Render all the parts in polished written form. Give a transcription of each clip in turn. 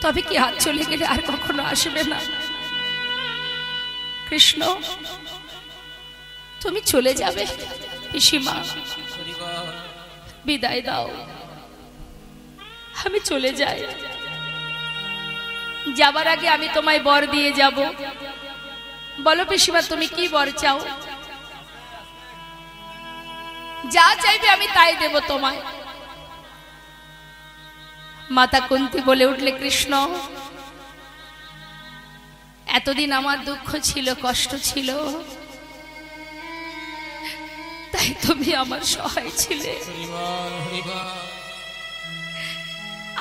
তবে কি হাত চলে গেলে আর কখনো আসবে না? কৃষ্ণ তুমি চলে যাবে পিসিমা, বিদায় দাও, আমি চলে যাই। যাবার আগে আমি তোমায় বর দিয়ে যাব। বলো পিসিমা তুমি কি বর চাও? যা চাইবে আমি তাই দেব তোমায়। মাতা কুন্তী বলে উঠলে, কৃষ্ণ এতদিন আমার দুঃখ ছিল, কষ্ট ছিল, তাই তুমি আমার সহায় ছিলে।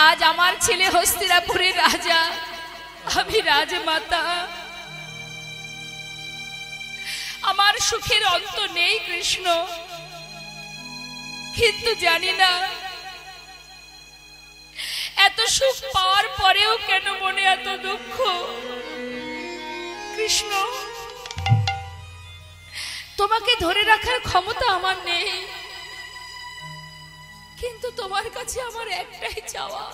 আজ আমার ছেলে হস্তিনাপুরের রাজা, আমি রাজমাতা, আমার সুখের অন্ত নেই কৃষ্ণ। কিন্তু জানি না এত সুখ পাওয়ার পরেও কেন মনে এত দুঃখ। কৃষ্ণ তোমাকে ধরে রাখার ক্ষমতা আমার নেই, কিন্তু তোমার কাছে আমার একটাই চাওয়া,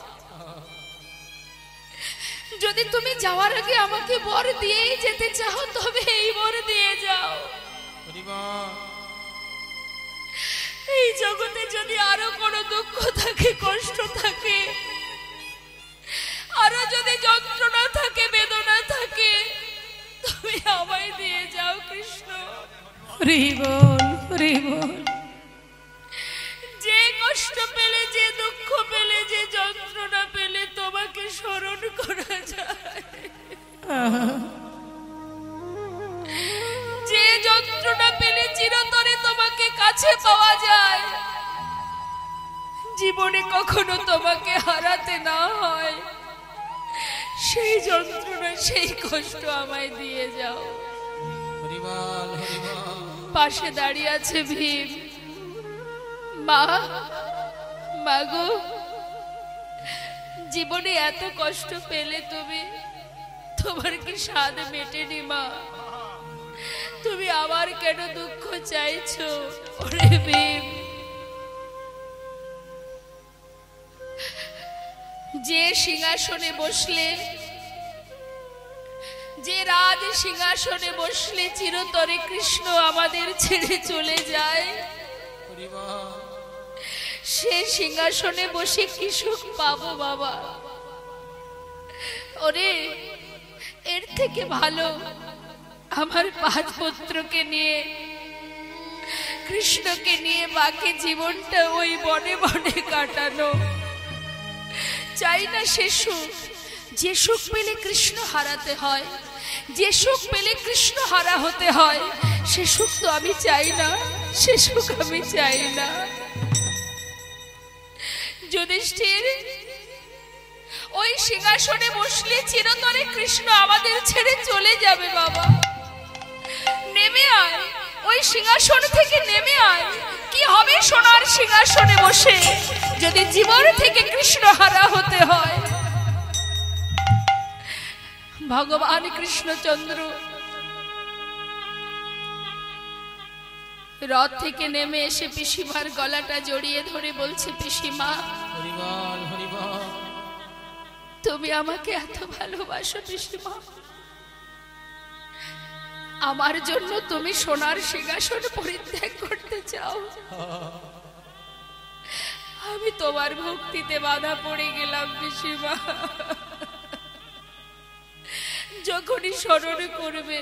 যদি তুমি যাওয়ার আগে আমাকে বর দিয়েই যেতে চাও তবে এই বর দিয়ে যাও। এই জগতে যদি আরো কোনো দুঃখ থাকে, কষ্ট থাকে, আরো যদি যন্ত্রণা থাকে, বেদনা থাকে, তুমি আমায় দিয়ে যাও কৃষ্ণ। হরি বল, হরি বল। যে কষ্ট পেলে, যে দুঃখ পেলে, যে যন্ত্রণা পেলে তোমাকে স্মরণ করা যায়, যে যন্ত্রণা পেলে চিরতরে তোমাকে কাছে পাওয়া যায়, জীবনে কখনো তোমাকে হারাতে না হয়, সেই যন্ত্রণা, সেই কষ্ট আমায় দিয়ে যাও। পাশে দাঁড়িয়ে আছে ভীম। মা, মাগো, জীবনে এত কষ্ট পেলে তুমি, তোমার কি স্বাদ মেটেনি মা? তুমি আবার কেন দুঃখ চাইছো? ওরে ভীম, যে সিংহাসনে বসলে, যে রাজ সিংহাসনে বসলে চিরতরে কৃষ্ণ আমাদের ছেড়ে চলে যায়, সে সিংহাসনে বসে কি সুখ পাবো বাবা? ওরে, এর থেকে ভালো আমার 5 পুত্রকে নিয়ে, কৃষ্ণকে নিয়ে বাকি জীবনটা ওই বনে বনে কাটানো। চাই না সে সুখ, যে সুখ পেলে কৃষ্ণ হারাতে হয়, যে সুখ পেলে কৃষ্ণ হারা হতে হয়, সে সুখ তো আমি চাই না, সে সুখ আমি চাই না। যুধিষ্ঠির, ওই সিংহাসনে বসলে চিরতরে কৃষ্ণ আমাদের ছেড়ে চলে যাবে বাবা। নেমে আয়, ওই সিংহাসন থেকে নেমে আয়। কি হবে সোনার সিংহাসনে বসে যদি জীবন থেকে কৃষ্ণ হারা হতে হয়? ভগবান কৃষ্ণচন্দ্র রথ থেকে নেমে এসে পিসিমার গলাটা জড়িয়ে ধরে বলছে, পিসিমা তুমি আমাকে এত ভালোবাসো পিসিমা, আমার জন্য তুমি সোনার সিংহাসন পরিত্যাগ করতে চাও? আমি তোমার ভক্তিতে বাধা পড়ে গেলাম পিসিমা। যখনই স্মরণ করবে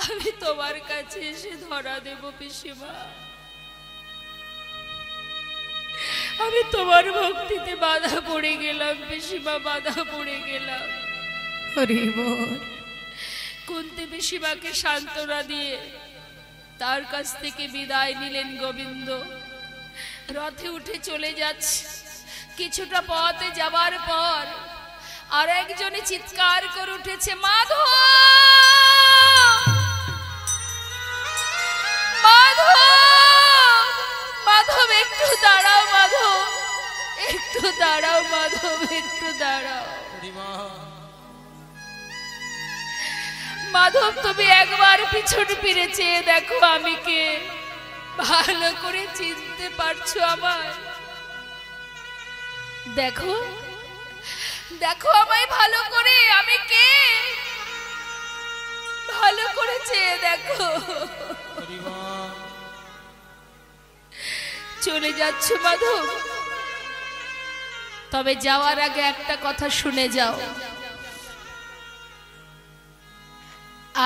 আমি তোমার কাছে এসে ধরা দেব পিসিমা। আমি তোমার ভক্তিতে বাধা পড়ে গেলাম পিসিমা, বাধা পড়ে গেলাম। হরি বল। কুন্তী পিসিমাকে সান্ত্বনা দিয়ে তার কাছ থেকে বিদায় নিলেন গোবিন্দ। রথে উঠে চলে যাচ্ছে। কিছুটা পথে যাবার পর আর একজনে চিৎকার করে উঠেছে, মাধব, মাধব, মাধব একটু দাঁড়াও, মাধব একটু দাঁড়াও, মাধব একটু দাঁড়াও। মাধব তুমি একবার পিছন ফিরে চেয়ে দেখো আমি কে, ভালো করে চিনতে পারছো আমায়? দেখো দেখো আমায় ভালো করে, আমি কে ভালো করে চেয়ে দেখো। চলে যাচ্ছ মাধব, তবে যাওয়ার আগে একটা কথা শুনে যাও।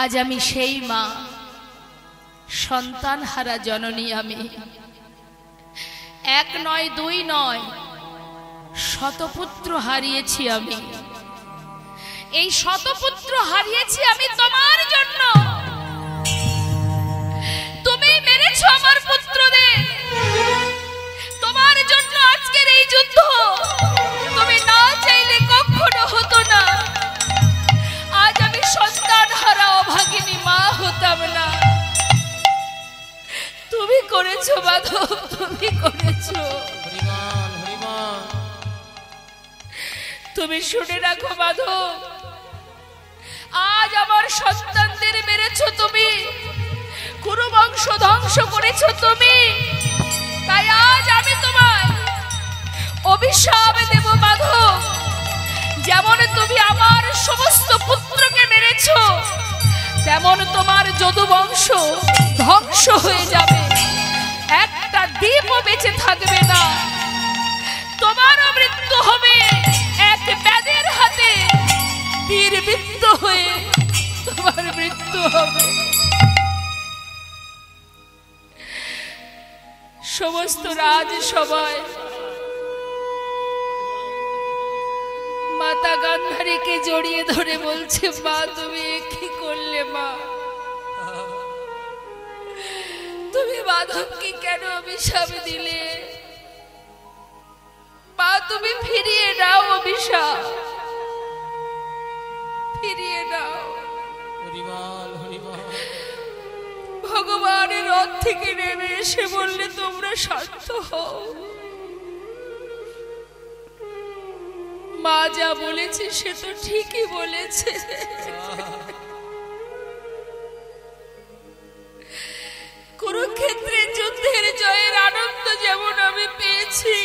আজ আমি সেই মা, সন্তান হারা জননী আমি। এক নয়, দুই নয়, শতপুত্র হারিয়েছি আমি। এই শতপুত্র হারিয়েছি আমি তোমার জন্য। তুমি মেরেছো আমার পুত্রদের, তোমার জন্য আজকের এই যুদ্ধ। তুমি না চাইলে কখনো হতো না। আজ আমি সন্তান হারা অভাগিনী মা হতাম না। তুমি করেছো মাধব, তুমি করেছো। তুমি শুনে রাখো মাধব, আজ আমার সন্তানদের মেরেছো তুমি, কুরু বংশ ধ্বংস করেছো তুমি। তাই আজ আমি তোমায় অভিশাপ দেব মাধব। যেমন তুমি আমার সমস্ত পুত্রকে মেরেছো, তেমন তোমার যদু বংশ ধ্বংস হয়ে যাবে। একটা দ্বীপও বেঁচে থাকবে না। তোমারও মৃত্যু হবে এক ব্যাধের হাতে, তীরবিদ্ধ হয়ে তোমার মৃত্যু হবে। সমস্ত রাজসভায় মাতা গান্ধারীকে জড়িয়ে ধরে বলছে, মা তুমি কি করলে মা? তুমি মাধবকে কেন অভিশাপ দিলে? মা তুমি ফিরিয়ে নাও অভিশাপ, ফিরিয়ে নাও। ভগবানের রথ থেকে নেমে এসে বললে, তোমরা শান্ত হও। মা যা বলেছে সে তো ঠিকই বলেছে। কুরুক্ষেত্রের যুদ্ধের জয়ের আনন্দ যেমন আমি পেয়েছি,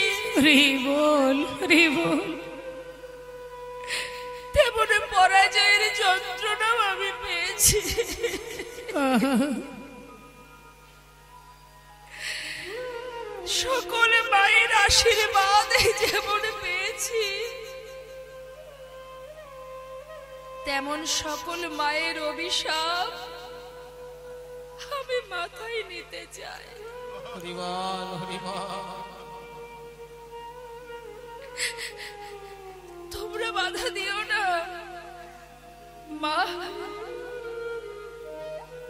তেমন পরাজয়ের যন্ত্রণাও আমি পেয়েছি। সকল মায়ের আশীর্বাদ যেমন পেয়েছি, তেমন সকল মায়ের অভিশাপ আমি মাথায় নিতে চাই। তোমরা বাধা দিও না মা,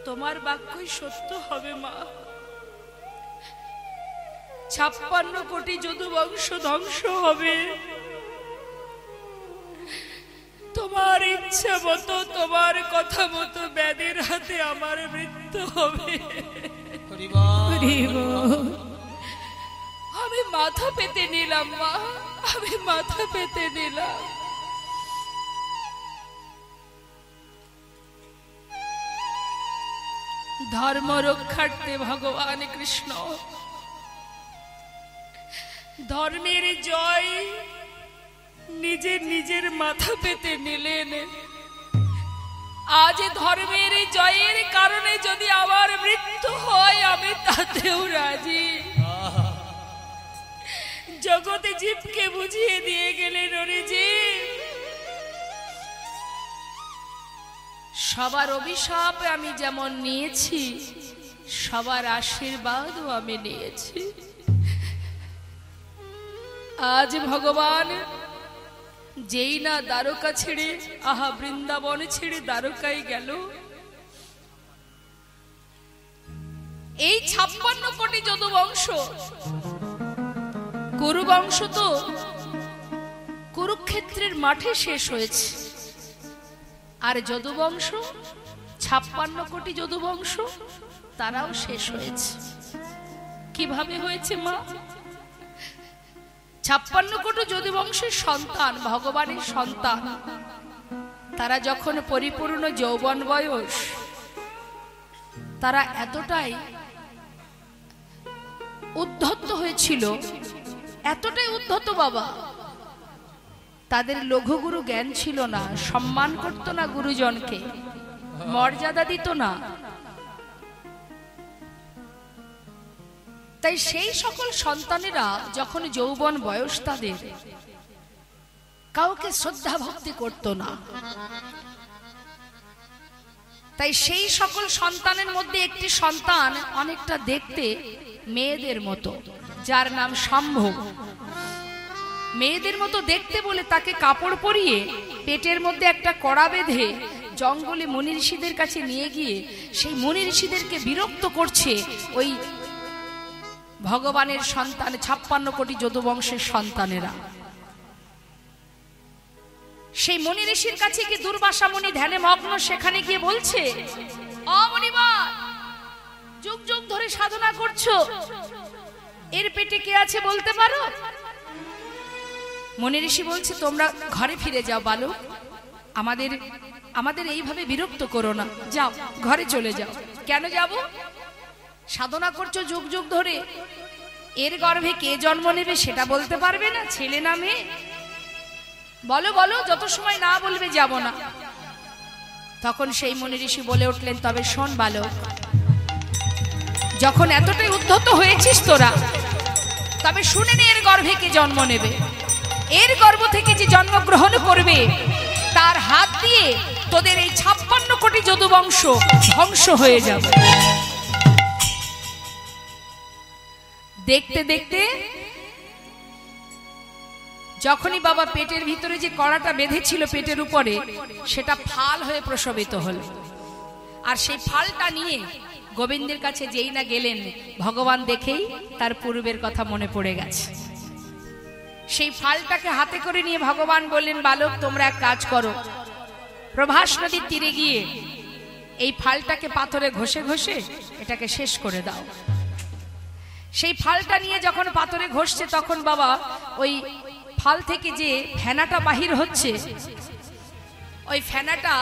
তোমার বাক্যই সত্য হবে মা। 56 কোটি যদু বংশ ধ্বংস হবে। তোমার ইচ্ছা মতো, তোমার কথা মতো ব্যাধের হাতে আমার মৃত্যু হবে। আমি মাথা পেতে নিলাম মা, আমি মাথা পেতে নিলাম। ধর্ম রক্ষার্থে ভগবান কৃষ্ণ ধর্মের জয় নিজের নিজের মাথা পেতে নিলেন। আজ ধর্মের জয়ের কারণে যদি আমার মৃত্যু হয়, আমি তাতেও রাজি। জগতে জীবকে বুঝিয়ে দিয়ে গেলেন, ওরে জীব, সবার অভিশাপ আমি যেমন নিয়েছি, সবার আশীর্বাদও আমি নিয়েছি। আজ ভগবান যেই না দ্বারকা ছেড়ে, আহা বৃন্দাবন ছেড়ে দ্বারকায় গেল, এই 56 কোটি যদু বংশ, কুরু বংশ তো কুরুক্ষেত্রের মাঠে শেষ হয়েছে। আর যদু বংশ 56 কোটি যদু বংশ তারাও শেষ হয়েছে। কিভাবে হয়েছে মা? 56 কোটি যদু বংশের সন্তান, ভগবানের সন্তান, তারা যখন পরিপূর্ণ যৌবন বয়স, তারা এতটাই উদ্ধত হয়েছিল, এতটাই উদ্ধত বাবা, তাদের লঘুগুরু জ্ঞান ছিল না, সম্মান করত না গুরুজনকে, মর্যাদা দিত না। তাই সেই সকল সন্তানেরা যখন যৌবন বয়স তাদের, কাউকে শ্রদ্ধা ভক্তি করত না। তাই সেই সকল সন্তানের মধ্যে একটি সন্তান অনেকটা দেখতে মেয়েদের মতো, যার নাম সম্ভব। মেয়েদের মতো দেখতে বলে তাকে কাপড় পরিয়ে পেটের মধ্যে একটা কড়া বেঁধে জঙ্গলে মুনি ঋষিদের কাছে নিয়ে গিয়ে সেই মুনি ঋষিদেরকে বিরক্ত করছে ওই ভগবানের সন্তান, 56 কোটি যদুবংশের সন্তানেরা। সেই মুনি ঋষির কাছে গিয়ে দুর্বাসা মুনি ধ্যানে মগ্ন, সেখানে গিয়ে বলছে, অমনিবার যুগ যুগ ধরে সাধনা করছো, এর পেটে কে আছে বলতে পারো? মুনি ঋষি বলছে, তোমরা ঘরে ফিরে যাও বালক, আমাদের এইভাবে বিরক্ত করো না, যাও ঘরে চলে যাও। কেন যাব? সাধনা করছো যুগ যুগ ধরে, এর গর্ভে কে জন্ম নেবে সেটা বলতে পারবে না, ছেলে না মেয়ে? বলো বলো, যত সময় না বলবে যাব না। তখন সেই মুনি ঋষি বলে উঠলেন, তবে শোন বালক, যখন এতটাই উদ্ধত হয়েছিস তোরা, তবে শুনে নে এর গর্ভে কে জন্ম নেবে। এর গর্ভ থেকে যে জন্মগ্রহণ করবে তার হাত দিয়ে তোদের এই 56 কোটি যদুবংশ ধ্বংস হয়ে যাবে। দেখতে দেখতে যখনই বাবা পেটের ভিতরে যে কড়াটা বেঁধেছিল পেটের উপরে, সেটা ফাল হয়ে প্রসবিত হলো। আর সেই ফালটা নিয়ে গোবিন্দের কাছে যেই না গেলেন, ভগবান দেখেই তার পূর্বের কথা মনে পড়ে গেছে। সেই ফালটাকে হাতে করে নিয়ে ভগবান বললেন, বালক তোমরা এক কাজ করো, প্রভাস নদীর তীরে গিয়ে এই ফালটাকে পাথরে ঘষে ঘষে এটাকে শেষ করে দাও। সেই ফালটা নিয়ে যখন পাথরে ঘষছে, তখন বাবা ওই ফাল থেকে যে ফেনাটা বাহির হচ্ছে, ওই ফেনাটা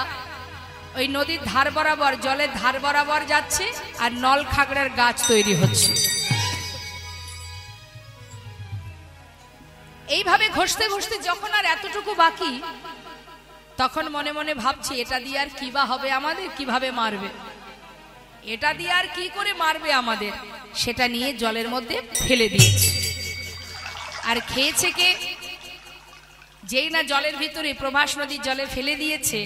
ওই নদীর ধার বরাবর, জলের ধার বরাবর যাচ্ছে, আর নল খাগড়ার গাছ তৈরি হচ্ছে। এইভাবে ঘষতে ঘষতে যখন আর এতটুকু বাকি, তখন মনে মনে ভাবছি, এটা দিয়ে আর কি বা হবে আমাদের, কিভাবে মারবে, এটা দিয়ে আর কি করে মারবে আমাদের। সেটা নিয়ে জলের মধ্যে ফেলে দিয়েছে। আর খেয়েছে কে? যেই না জলের ভিতরে প্রভাস নদীর জলে ফেলে দিয়েছে,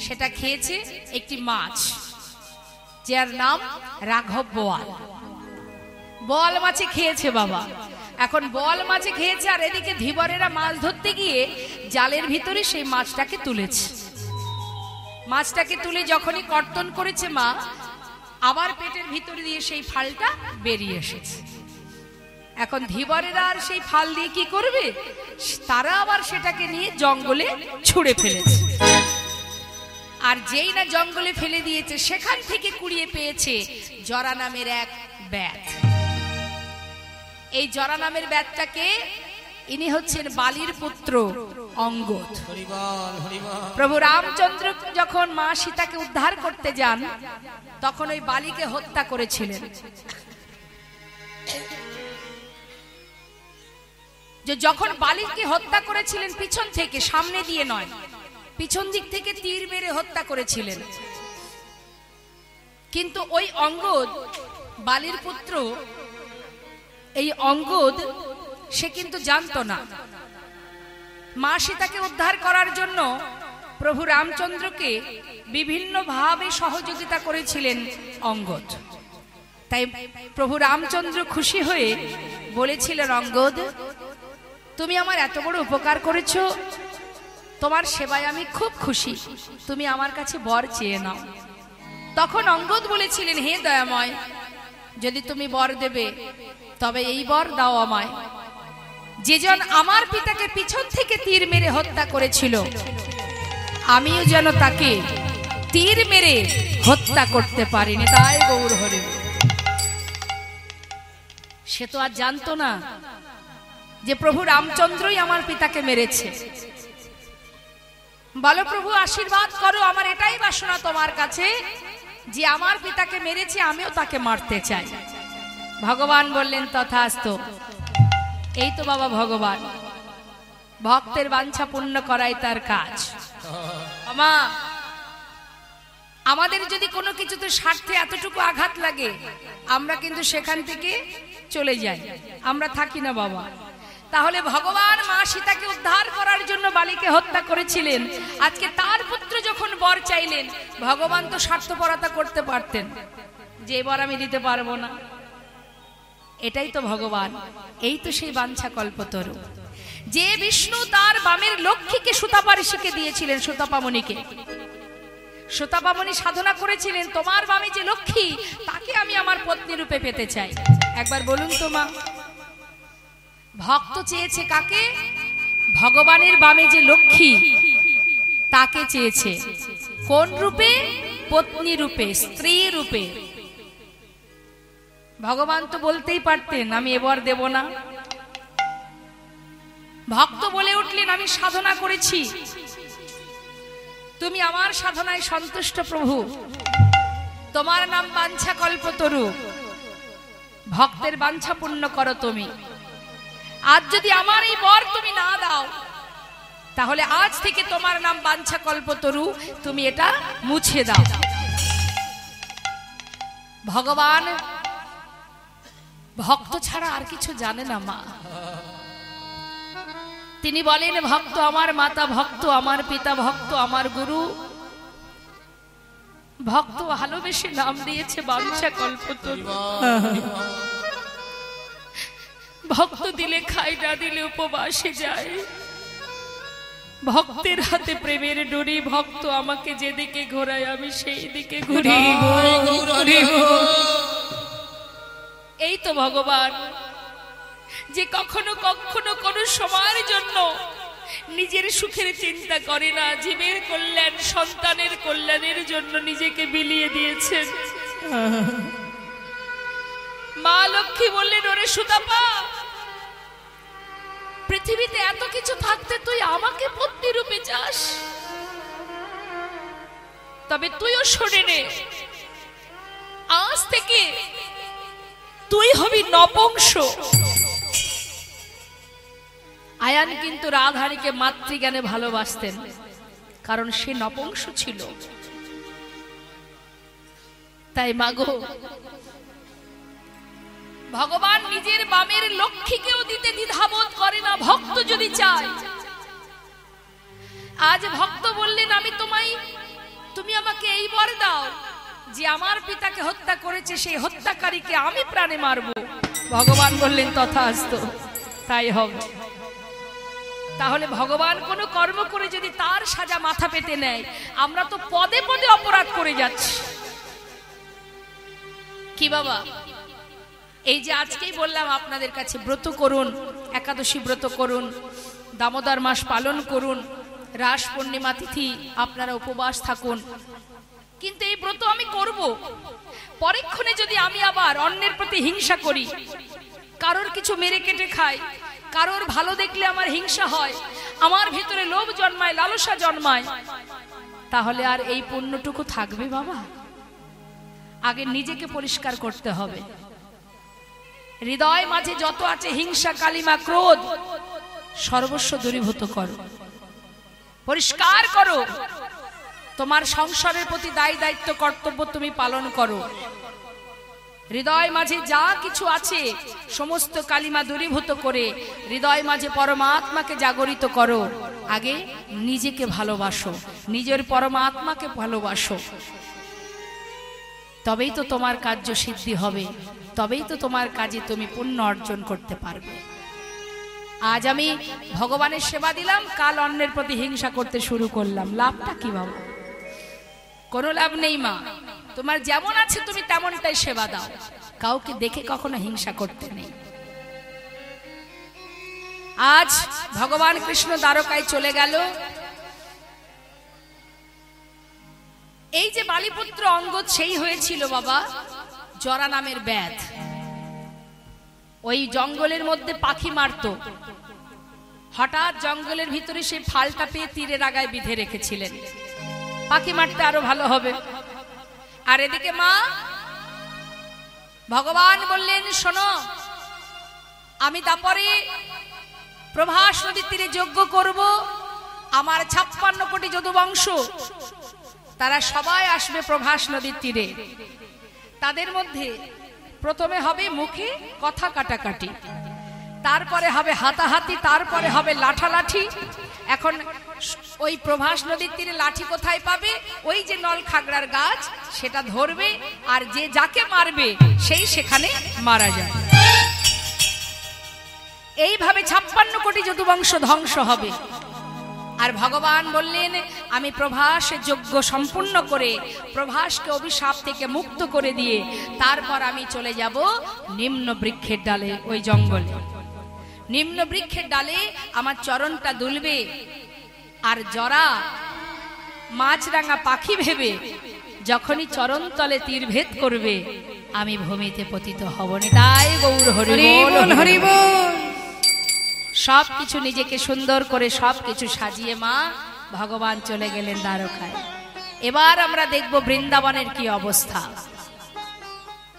সেটা খেয়েছে একটি মাছ, যার নাম রাঘব বোয়াল। বোয়াল মাছে খেয়েছে বাবা। এখন বোয়াল মাছে খেয়েছে, আর এদিকে ধীবরেরা মাছ ধরতে গিয়ে জালের ভিতরে সেই মাছটাকে তুলেছে। মাছটাকে তুলে যখনই কর্তন করেছে মা, আবার পেটের ভিতরে দিয়ে সেই ফালটা বেরিয়ে এসেছে। এখন ধীবরেরা আর সেই ফাল দিয়ে কি করবে? তারা আবার সেটাকে নিয়ে জঙ্গলে ছুঁড়ে ফেলেছে। আর যেই না জঙ্গলে ফেলে দিয়েছে, সেখান থেকে কুড়িয়ে পেয়েছে জরা নামের এক ব্যাত। এই জরা নামের ব্যাতটাকে, ইনি হচ্ছেন বালির পুত্র অঙ্গদ। প্রভু রামচন্দ্র যখন মা সীতাকে উদ্ধার করতে যান, তখন ওই বালিকে হত্যা করেছিলেন। যে যখন বালিকে হত্যা করেছিলেন পিছন থেকে, সামনে দিয়ে নয়, পিছন দিক থেকে তীর মেরে হত্যা করেছিলেন। কিন্তু ওই অঙ্গদ, বালির পুত্র, এই অঙ্গদ সে কিন্তু জানতো না। মা সীতাকে উদ্ধার করার জন্য প্রভু রামচন্দ্রকে বিভিন্নভাবে সহযোগিতা করেছিলেন অঙ্গদ। তাই প্রভু রামচন্দ্র খুশি হয়ে বলেছিলেন, অঙ্গদ তুমি আমার এত বড় উপকার করেছো, তোমার সেবায় আমি খুব খুশি, তুমি আমার কাছে বর চেয়ে নাও। তখন অঙ্গদ বলেছিলেন, হে দয়াময়, যদি তুমি বর দেবে তবে এই বর দাও আমায়, যেজন আমার পিতাকে পিছন থেকে তীর মেরে হত্যা করেছিল, আমিও যেন তাকে তীর মেরে হত্যা করতে পারিনি। তাই গৌর হরি। সে তো আর জানতো না যে প্রভু রামচন্দ্রই আমার পিতাকে মেরেছে। বলো প্রভু আশীর্বাদ করো, আমার এটাই বাসনা তোমার কাছে, যে আমার পিতাকে মেরেছে আমিও তাকে মারতে চাই। ভগবান বললেন, তথাস্তু। এই তো বাবা ভগবান। ভক্তের বাঞ্ছা পূর্ণ করাই তার কাজ। আমা আমাদের যদি কোনো কিছুতে স্বার্থে এতটুকু আঘাত লাগে আমরা কিন্তু সেখান থেকে চলে যাই, আমরা থাকি না বাবা। তাহলে ভগবান মা সীতাকে উদ্ধার করার জন্য বালিকে হত্যা করেছিলেন। আজকে তার পুত্র যখন বর চাইলেন, ভগবান তো স্বার্থপরতা করতে পারতেন যে বর আমি দিতে পারবো না। এটাই তো ভগবান, এই তো সেই বাঞ্ছা কল্পতরু যে বিষ্ণু তার বামের লক্ষ্মীকে সুতাপা ঋষিকে দিয়েছিলেন, সুতাপামণিকে। সুতাপামণি সাধনা করেছিলেন তোমার বামে যে লক্ষ্মী তাকে আমি আমার পত্নী রূপে পেতে চাই। একবার বলুন তো মা, ভক্ত চেয়েছে কাকে? ভগবানের বামে যে লক্ষ্মী তাকে চেয়েছে। কোন রূপে? পত্নী রূপে, স্ত্রী রূপে। ভগবান তো বলতেই পারতেন আমি এবার দেব না। ভক্ত বলে উঠলেন আমি সাধনা করেছি, তুমি আমার সাধনায় সন্তুষ্ট প্রভু, তোমার নাম বাঞ্ছা কল্পতরু, ভক্তের বাঞ্ছা পূর্ণ করো তুমি। আজ যদি আমার এই বর তুমি না দাও তাহলে আজ থেকে তোমার নাম বাঞ্ছা কল্পতরু, তুমি এটা মুছে দাও। ভগবান ভক্ত ছাড়া আর কিছু জানে না মা। তিনি বলেন ভক্ত আমার মাতা, ভক্ত আমার পিতা, ভক্ত আমার গুরু। ভক্ত ভালোবেসে নাম দিয়েছে বাঞ্ছা কল্পতরু। ভক্ত দিলে খায়, না দিলে উপবাসে যায়। ভক্তের হাতে প্রেমের ডোরি, ভক্ত আমাকে যেদিকে ঘোরায় আমি সেই দিকে ঘুরি। এই তো ভগবান যে কখনো কখনো কোনো সময়ের জন্য নিজের সুখের চিন্তা করে না, জীবের কল্যাণ, সন্তানের কল্যাণের জন্য নিজেকে বিলিয়ে দিয়েছেন। মা লক্ষ্মী বললেন ওরে সুতাপা, পৃথিবীতে এত কিছু থাকতে তুই আমাকে পত্নী রূপে চাস? তবে তুইও শুনে নে, আজ থেকে তুই হবি নপুংস। আয়ান কিন্তু রাধারীকে মাতৃজ্ঞানে ভালোবাসতেন, কারণ সে নপুংস ছিল। তাই মাগো, ভগবান নিজের বামের লক্ষ্মীকেও দিতে দ্বিধাবোধ করে না ভক্ত যদি চায়। আজ ভক্ত বললেন আমি তুমি আমাকে এই বর দাও যে আমার পিতাকে হত্যা করেছে সেই হত্যাকারীকে আমি প্রাণে মারব। ভগবান বললেন তথাস্তু, তাই হবে। তাহলে ভগবান কোনো কর্ম করে যদি তার সাজা মাথা পেতে নেয়, আমরা তো পদে পদে অপরাধ করে যাচ্ছি। কি বাবা, এই যে আজকেই বললাম আপনাদের কাছে ব্রত করুন, একাদশী ব্রত করুন, দামোদর মাস পালন করুন, রাস পূর্ণিমা তিথি আপনারা উপবাস থাকুন, কিন্তু এই ব্রত আমি করব, পরক্ষণে যদি আমি আবার অন্যের প্রতি হিংসা করি, কারোর কিছু মেরে কেটে খাই, কারোর ভালো দেখলে আমার হিংসা হয়, আমার ভিতরে লোভ জন্মায়, লালসা জন্মায়, তাহলে আর এই পুণ্যটুকু থাকবে বাবা? আগে নিজেকে পরিষ্কার করতে হবে। হৃদয় মাঝে যত আছে হিংসা, কালিমা, ক্রোধ, সর্বস্ব দূরীভূত করো, পরিষ্কার করো। তোমার সংসারের প্রতি দায়ী দায়িত্ব কর্তব্য তুমি পালন করো। হৃদয় মাঝে যা কিছু আছে সমস্ত কালিমা দূরীভূত করে হৃদয় মাঝে পরমাত্মাকে জাগরিত করো। আগে নিজেকে ভালোবাসো, নিজের পরমাত্মাকে ভালোবাসো, তবেই তো তোমার কার্য সিদ্ধি হবে, তবেই তো তোমার কাজে তুমি পুণ্য অর্জন করতে পারবে। আজ আমি ভগবানের সেবা দিলাম, কাল অন্যের প্রতি হিংসা করতে শুরু করলাম, লাভটা কি বাবা? কোনো লাভ নেই মা। তোমার যেমন আছে তুমি তেমনটাই সেবা দাও, কাউকে দেখে কখনো হিংসা করতে নেই। আজ ভগবান কৃষ্ণ দ্বারকায় চলে গেল। এই যে বালিপুত্র অঙ্গদ সেই হয়েছিল বাবা জরা নামের ব্যাধ। ওই জঙ্গলের মধ্যে পাখি মারত, হঠাৎ জঙ্গলের ভিতরে সেই ফালটা পেয়ে তীরের আগায় বিধে রেখেছিলেন, পাখি মারতে আরো ভালো হবে। আর এদিকে মা ভগবান বললেন শোনো, আমি তারপরে প্রভাস নদীর তীরে যজ্ঞ করব, আমার 56 কোটি যদুবংশ তারা সবাই আসবে প্রভাস নদীর তীরে। তাদের মধ্যে প্রথমে হবে মুখে কথা কাটাকাটি, তারপরে হবে হাতাহাতি, তারপরে হবে লাঠালাঠি। এখন ওই প্রভাস নদীর তীরে লাঠি কোথায় পাবে? ওই যে নল খাগড়ার গাছ সেটা ধরবে, আর যে যাকে মারবে সেই সেখানে মারা যায়। এইভাবে 56 কোটি যদুবংশ ধ্বংস হবে। আর ভগবান বললেন, আমি প্রভাস যজ্ঞ সম্পূর্ণ করে প্রভাসকে অভিশাপ থেকে মুক্ত করে দিয়ে তারপর আমি চলে যাব নিম্ন বৃক্ষের ডালে, ওই জঙ্গলে। নিম্ন বৃক্ষের ডালে আমার চরণটা দুলবে, আর জরা মাছরাঙা পাখি ভেবে যখনই চরণ তলে তীর ভেদ করবে আমি ভূমিতে পতিত হব না। তাই গৌর হরি বল, হরি বল। সবকিছু নিজেকে সুন্দর করে সবকিছু সাজিয়ে মা ভগবান চলে গেলেন দ্বারকায়। এবার আমরা দেখব বৃন্দাবনের কি অবস্থা।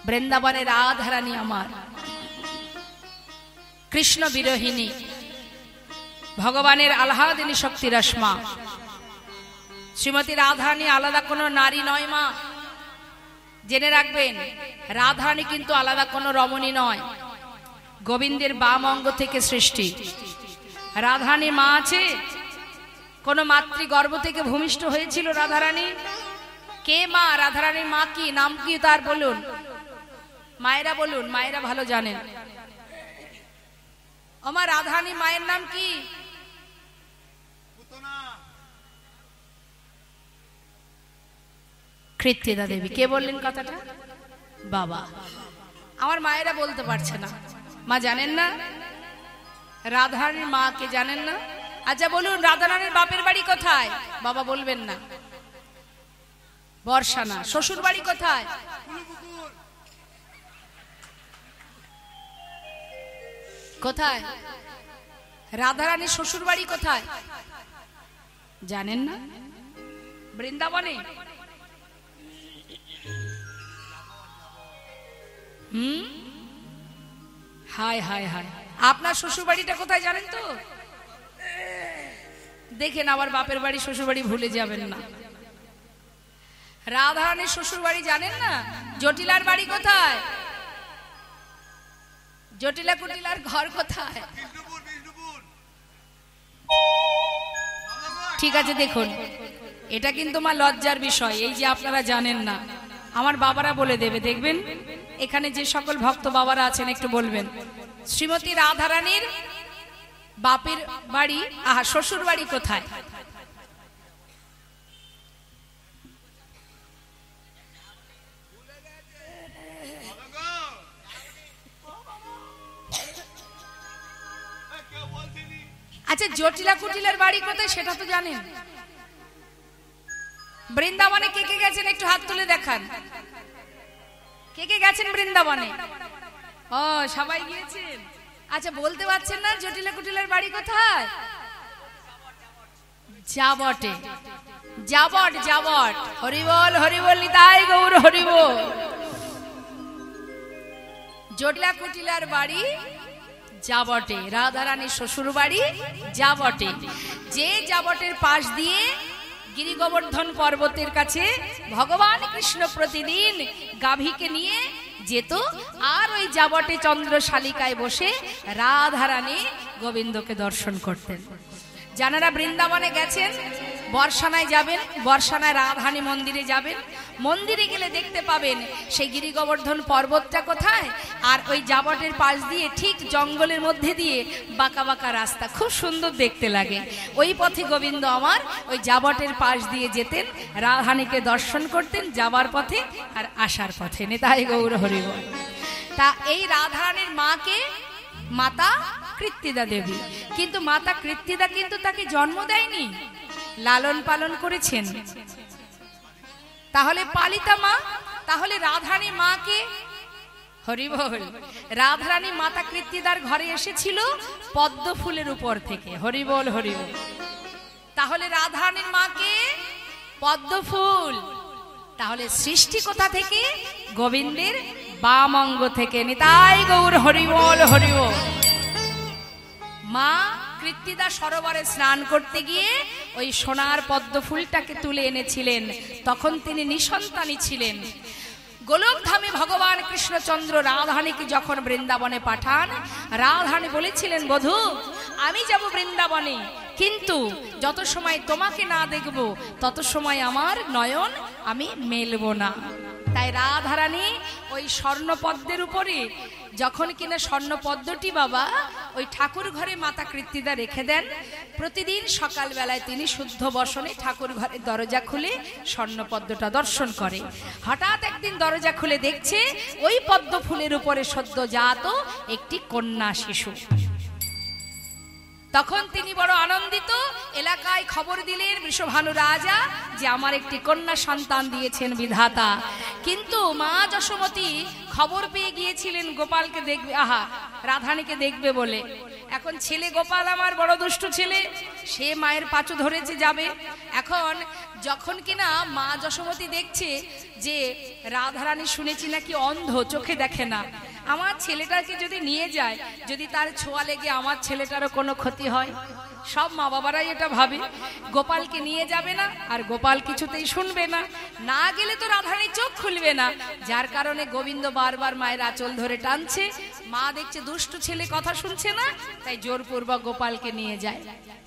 বৃন্দাবনের রাধারানী আমার কৃষ্ণ বিরোহিনী, ভগবানের আহ্লাদিনী শক্তি রশ্মা। শ্রীমতী রাধারানী আলাদা কোনো নারী নয় মা, জেনে রাখবেন। রাধারানী কিন্তু আলাদা কোনো রমণী নয়, গোবিন্দের বাম অঙ্গ থেকে সৃষ্টি। রাধারানী মা আছে, কোন মাতৃ গর্ভ থেকে ভূমিষ্ঠ হয়েছিল রাধারানী? কে মা? রাধারানীর মা কি নাম কি তার বলুন, মায়েরা বলুন, মায়েরা ভালো জানেন। আমার রাধারানী মায়ের নাম কি? কৃত্তিদা দেবী। কে বললেন কথাটা? বাবা। আমার মায়েরা বলতে পারছে না। মা জানেন না রাধারানীর মা কে? জানেন না? আচ্ছা বলুন, রাধারানীর বাপের বাড়ি কোথায়? বাবা বলবেন না। বর্ষানা। শ্বশুর বাড়ি কোথায়? কোথায়? রাধারানীর শ্বশুর বাড়ি কোথায় জানেন না? বৃন্দাবনে। হায় হায় হায়, আপনার শ্বশুর বাড়িটা কোথায় জানেন তো? দেখেন আমার বাপের বাড়ি শ্বশুর বাড়ি ভুলে যাবেন না। রাধারানীর শ্বশুর বাড়ি জানেন না? জটিলার বাড়ি কোথায়? জটিলা কুটিলার ঘর কোথায়? ঠিক আছে, দেখুন এটা কিন্তু মা লজ্জার বিষয়, এই যে আপনারা জানেন না, আমার বাবারা বলে দেবে। দেখবেন এখানে যে সকল ভক্ত বাবারা আছেন একটু বলবেন, শ্রীমতী রাধারানীর বাপের বাড়ি শ্বশুর বাড়ি কোথায়? আচ্ছা জটিলা কুটিলার বাড়ি কোথায় সেটা তো জানেন? বৃন্দাবনে কে কে গেছেন একটু হাত তুলে দেখান। কে কে গেছেন বৃন্দাবনে? ও সবাই গিয়েছেন। আচ্ছা বলতে পারছেন না জটিলা কুটিলার বাড়ি কোথায়? জাবটে। জাবট জাবট। হরিবল হরিবল নিতাই গৌর হরিবল। জটিলা কুটিলার বাড়ি জাবটে, রাধারানীর শ্বশুর বাড়ি জাবটে। যে জাবটের পাশ দিয়ে গিরি গোবর্ধন পর্বতের কাছে ভগবান কৃষ্ণ প্রতিদিন গাভীকে নিয়ে যেত, আর ওই জাবটে চন্দ্রশালিকায় বসে রাধারানী গোবিন্দকে দর্শন করতেন। যারা বৃন্দাবনে গেছেন বর্ষানায় যাবেন, বর্ষানায় রাধারানী মন্দিরে যাবেন। মন্দিরে গেলে দেখতে পাবেন সেই গিরি গোবর্ধন পর্বতটা কোথায়, আর ওই জাবটের পাশ দিয়ে ঠিক জঙ্গলের মধ্যে দিয়ে বাঁকা বাঁকা রাস্তা, খুব সুন্দর দেখতে লাগে। ওই পথে গোবিন্দ আমার ওই জাবটের পাশ দিয়ে যেতেন, রাধারানীকে দর্শন করতেন যাবার পথে আর আসার পথে। নিতাই গৌর হরিবল। তা এই রাধারানীর মাকে মাতা কৃত্তিদা দেবী, কিন্তু মাতা কৃত্তিদা কিন্তু তাকে জন্ম দেয়নি, লালন পালন করেছেন। তাহলে পালিতা মা, তাহলে রাধারানী মাকে? হরিবল। রাধারানী মাতা কৃত্তিদার ঘরে এসেছিল পদ্ম ফুলের উপর থেকে। হরিবল হরিবল। তাহলে রাধারানীর মাকে পদ্ম ফুল। তাহলে সৃষ্টি কোথা থেকে? গোবিন্দের বাম অঙ্গ থেকে। নিতাই গৌর হরিবল হরিবল। মা কৃত্তিদা সরোবরে স্নান করতে গিয়ে ওই সোনার পদ্ম ফুলটাকে তুলে এনেছিলেন। তখন তিনি নিঃসন্তানী ছিলেন। গোলকধামে ভগবান কৃষ্ণচন্দ্র রাধারানীকে যখন বৃন্দাবনে পাঠান, রাধারানী বলেছিলেন, বধূ আমি যাব বৃন্দাবনে, কিন্তু যত সময় তোমাকে না দেখব তত সময় আমার নয়ন আমি মেলব না। তাই রাধারানী ওই স্বর্ণপদ্মের উপরে যখন কিনা স্বর্ণপদ্মটি বাবা ওই ঠাকুর ঘরে মাতা কৃত্তিদা রেখে দেন, প্রতিদিন সকালবেলায় তিনি শুদ্ধ বসনে ঠাকুর ঘরের দরজা খুলে স্বর্ণপদ্মটা দর্শন করে। হঠাৎ একদিন দরজা খুলে দেখছে ওই পদ্ম ফুলের উপরে সদ্যজাত একটি কন্যা শিশু। তখন তিনি বড় আনন্দিত, এলাকায় খবর দিলেন বৃষভানু রাজা যে আমার একটি কন্যা সন্তান দিয়েছেন বিধাতা। কিন্তু মা যশোমতী খবর পেয়ে গিয়েছিলেন গোপালকে দেখবে, রাধারানীকে দেখবে বলে। এখন ছেলে গোপাল আমার বড় দুষ্ট ছেলে, সে মায়ের পাঁচু ধরেছে যাবে। এখন যখন কিনা মা যশোমতী দেখছে যে রাধারানী শুনেছি নাকি অন্ধ, চোখে দেখে না, আমার ছেলেটাকে যদি নিয়ে যায়, যদি তার ছোঁয়া লেগে আমার ছেলেটারও কোনো ক্ষতি হয়, সব মা বাবারাই এটা ভাবে। গোপালকে নিয়ে যাবে না, আর গোপাল কিছুতেই শুনবে না, না গেলে তো রাধারানী চোখ খুলবে না। যার কারণে গোবিন্দ বারবার মায়ের আঁচল ধরে টানছে। মা দেখছে দুষ্ট ছেলে কথা শুনছে না, তাই জোরপূর্বক গোপালকে নিয়ে যায়।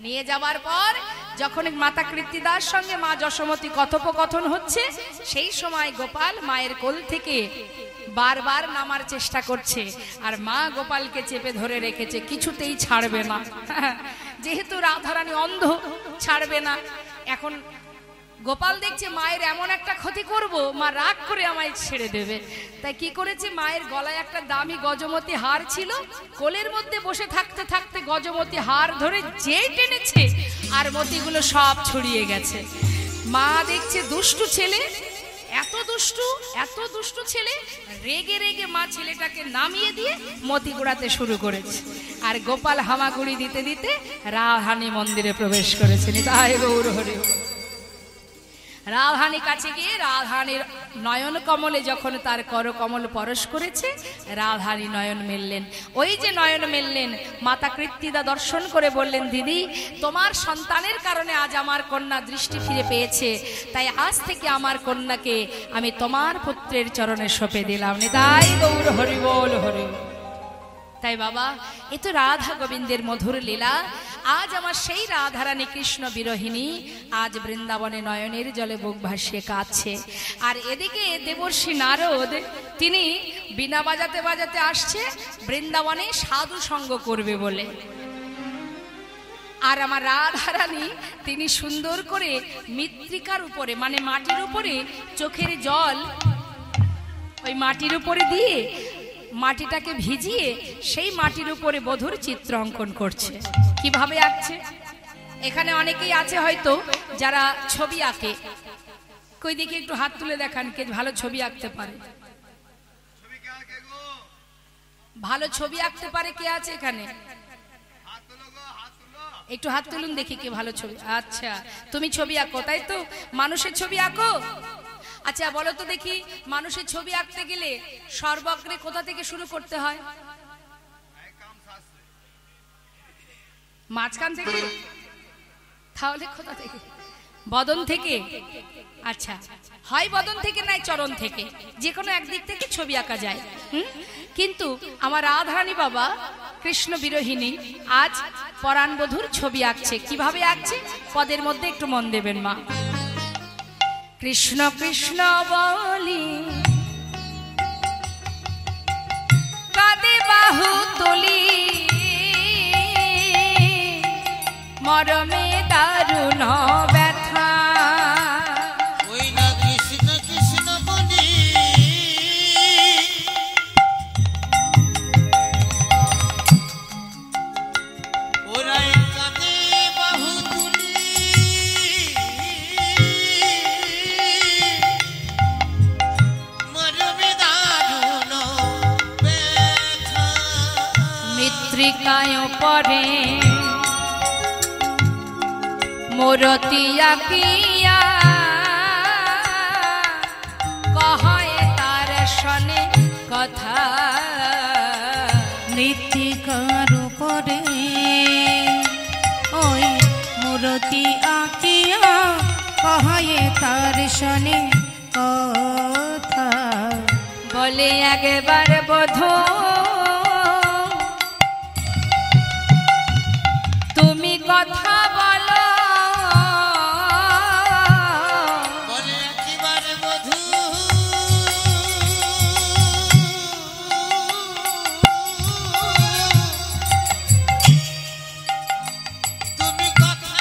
নিয়ে যাবার পর যখন মাতা কৃত্তিদার সঙ্গে মা যশোমতী কথোপকথন হচ্ছে, সেই সময় গোপাল মায়ের কোল থেকে বারবার নামার চেষ্টা করছে, আর মা গোপালকে চেপে ধরে রেখেছে, কিছুতেই ছাড়বে না। যেহেতু রাধারানী অন্ধ, ছাড়বে না। এখন গোপাল দেখছে মায়ের এমন একটা ক্ষতি করব, মা রাগ করে আমায় ছেড়ে দেবে। তাই কি করেছে, মায়ের গলায় একটা দামি গজমতি হার ছিল, কোলের মধ্যে বসে থাকতে থাকতে গজমতি হার ধরে যে টেনেছে, আর মতিগুলো সব ছড়িয়ে গেছে। মা দেখছে দুষ্টু ছেলে, এত দুষ্টু ছেলে, রেগে রেগে মা ছেলেটাকে নামিয়ে দিয়ে মতি গোড়াতে শুরু করেছে। আর গোপাল হামাগুড়ি দিতে দিতে রাধারানী মন্দিরে প্রবেশ করেছেন। তাই গৌর হরি। রাধারানী কাছে গিয়ে রাধারানীর নয়ন কমলে যখন তার করকমল পরশ করেছে, রাধারানী নয়ন মেললেন। ওই যে নয়ন মেললেন, মাতা কৃত্তিদা দর্শন করে বললেন, দিদি তোমার সন্তানের কারণে আজ আমার কন্যা দৃষ্টি ফিরে পেয়েছে, তাই আজ থেকে আমার কন্যাকে আমি তোমার পুত্রের চরণে সঁপে দিলাম। তাই গৌর হরি বল হরি। তাই বাবা, এ তো রাধা গোবিন্দের মধুর লীলা। আজ আমার সেই রাধারানী কৃষ্ণ বিরোহিনী আজ বৃন্দাবনে নয়নের জলে বুক ভাসিয়ে কাঁদছে। আর এদিকে দেবর্ষি নারদ তিনি বীণা বাজাতে বাজাতে আসছে বৃন্দাবনে সাধু সঙ্গ করবে বলে। আর আমার রাধারানী তিনি সুন্দর করে মৃত্তিকার উপরে, মানে মাটির উপরে চোখের জল ওই মাটির উপরে দিয়ে মাটিটাকে ভিজিয়ে সেই মাটির উপরে বধুর চিত্র অঙ্কন করছে। কিভাবে আঁকছে? এখানে অনেকেই আছে হয়তো যারা ছবি আঁকে, কই দেখি একটু হাত তুলে দেখান কে ভালো ছবি আঁকতে পারে। ভালো ছবি আঁকতে পারে কে আছে এখানে? একটু হাত তুলুন দেখি কে ভালো ছবি। আচ্ছা, তুমি ছবি আঁকো, তাই তো? মানুষের ছবি আঁকো? আচ্ছা বলো তো দেখি, মানুষের ছবি আঁকতে গেলে সর্বগ্রে কোথা থেকে শুরু করতে হয়? মাঝখান থেকে? তাহলে কোথা থেকে? বদন থেকে? আচ্ছা, হয় বদন থেকে নয় চরণ থেকে, যে কোনো একদিক থেকে ছবি আঁকা যায়। কিন্তু আমার রাধারানী বাবা কৃষ্ণ বিরোহিনী আজ পরাণ বধূর ছবি আঁকছে। কিভাবে আঁকছে পদের মধ্যে একটু মন দেবেন মা। কৃষ্ণ কৃষ্ণ বলি কাঁদে বাহু তুলি, মরমে দারুণ ব্যথা। ওই না কৃষ্ণ কৃষ্ণ বলি ওরাই কাঁদে বাহু তুলি, মরমে দারুণ ব্যথা। মৃত্তিকায় পরে মোরতি আঁকিয়া, কহে তার শনে কথা। মৃত্তিকার উপরে মূরতি আঁকিয়া কহে তার শনে কথা, বলে একবার বধূ তুমি কথা বলো, বলে একেবারে বধূ তুমি কথা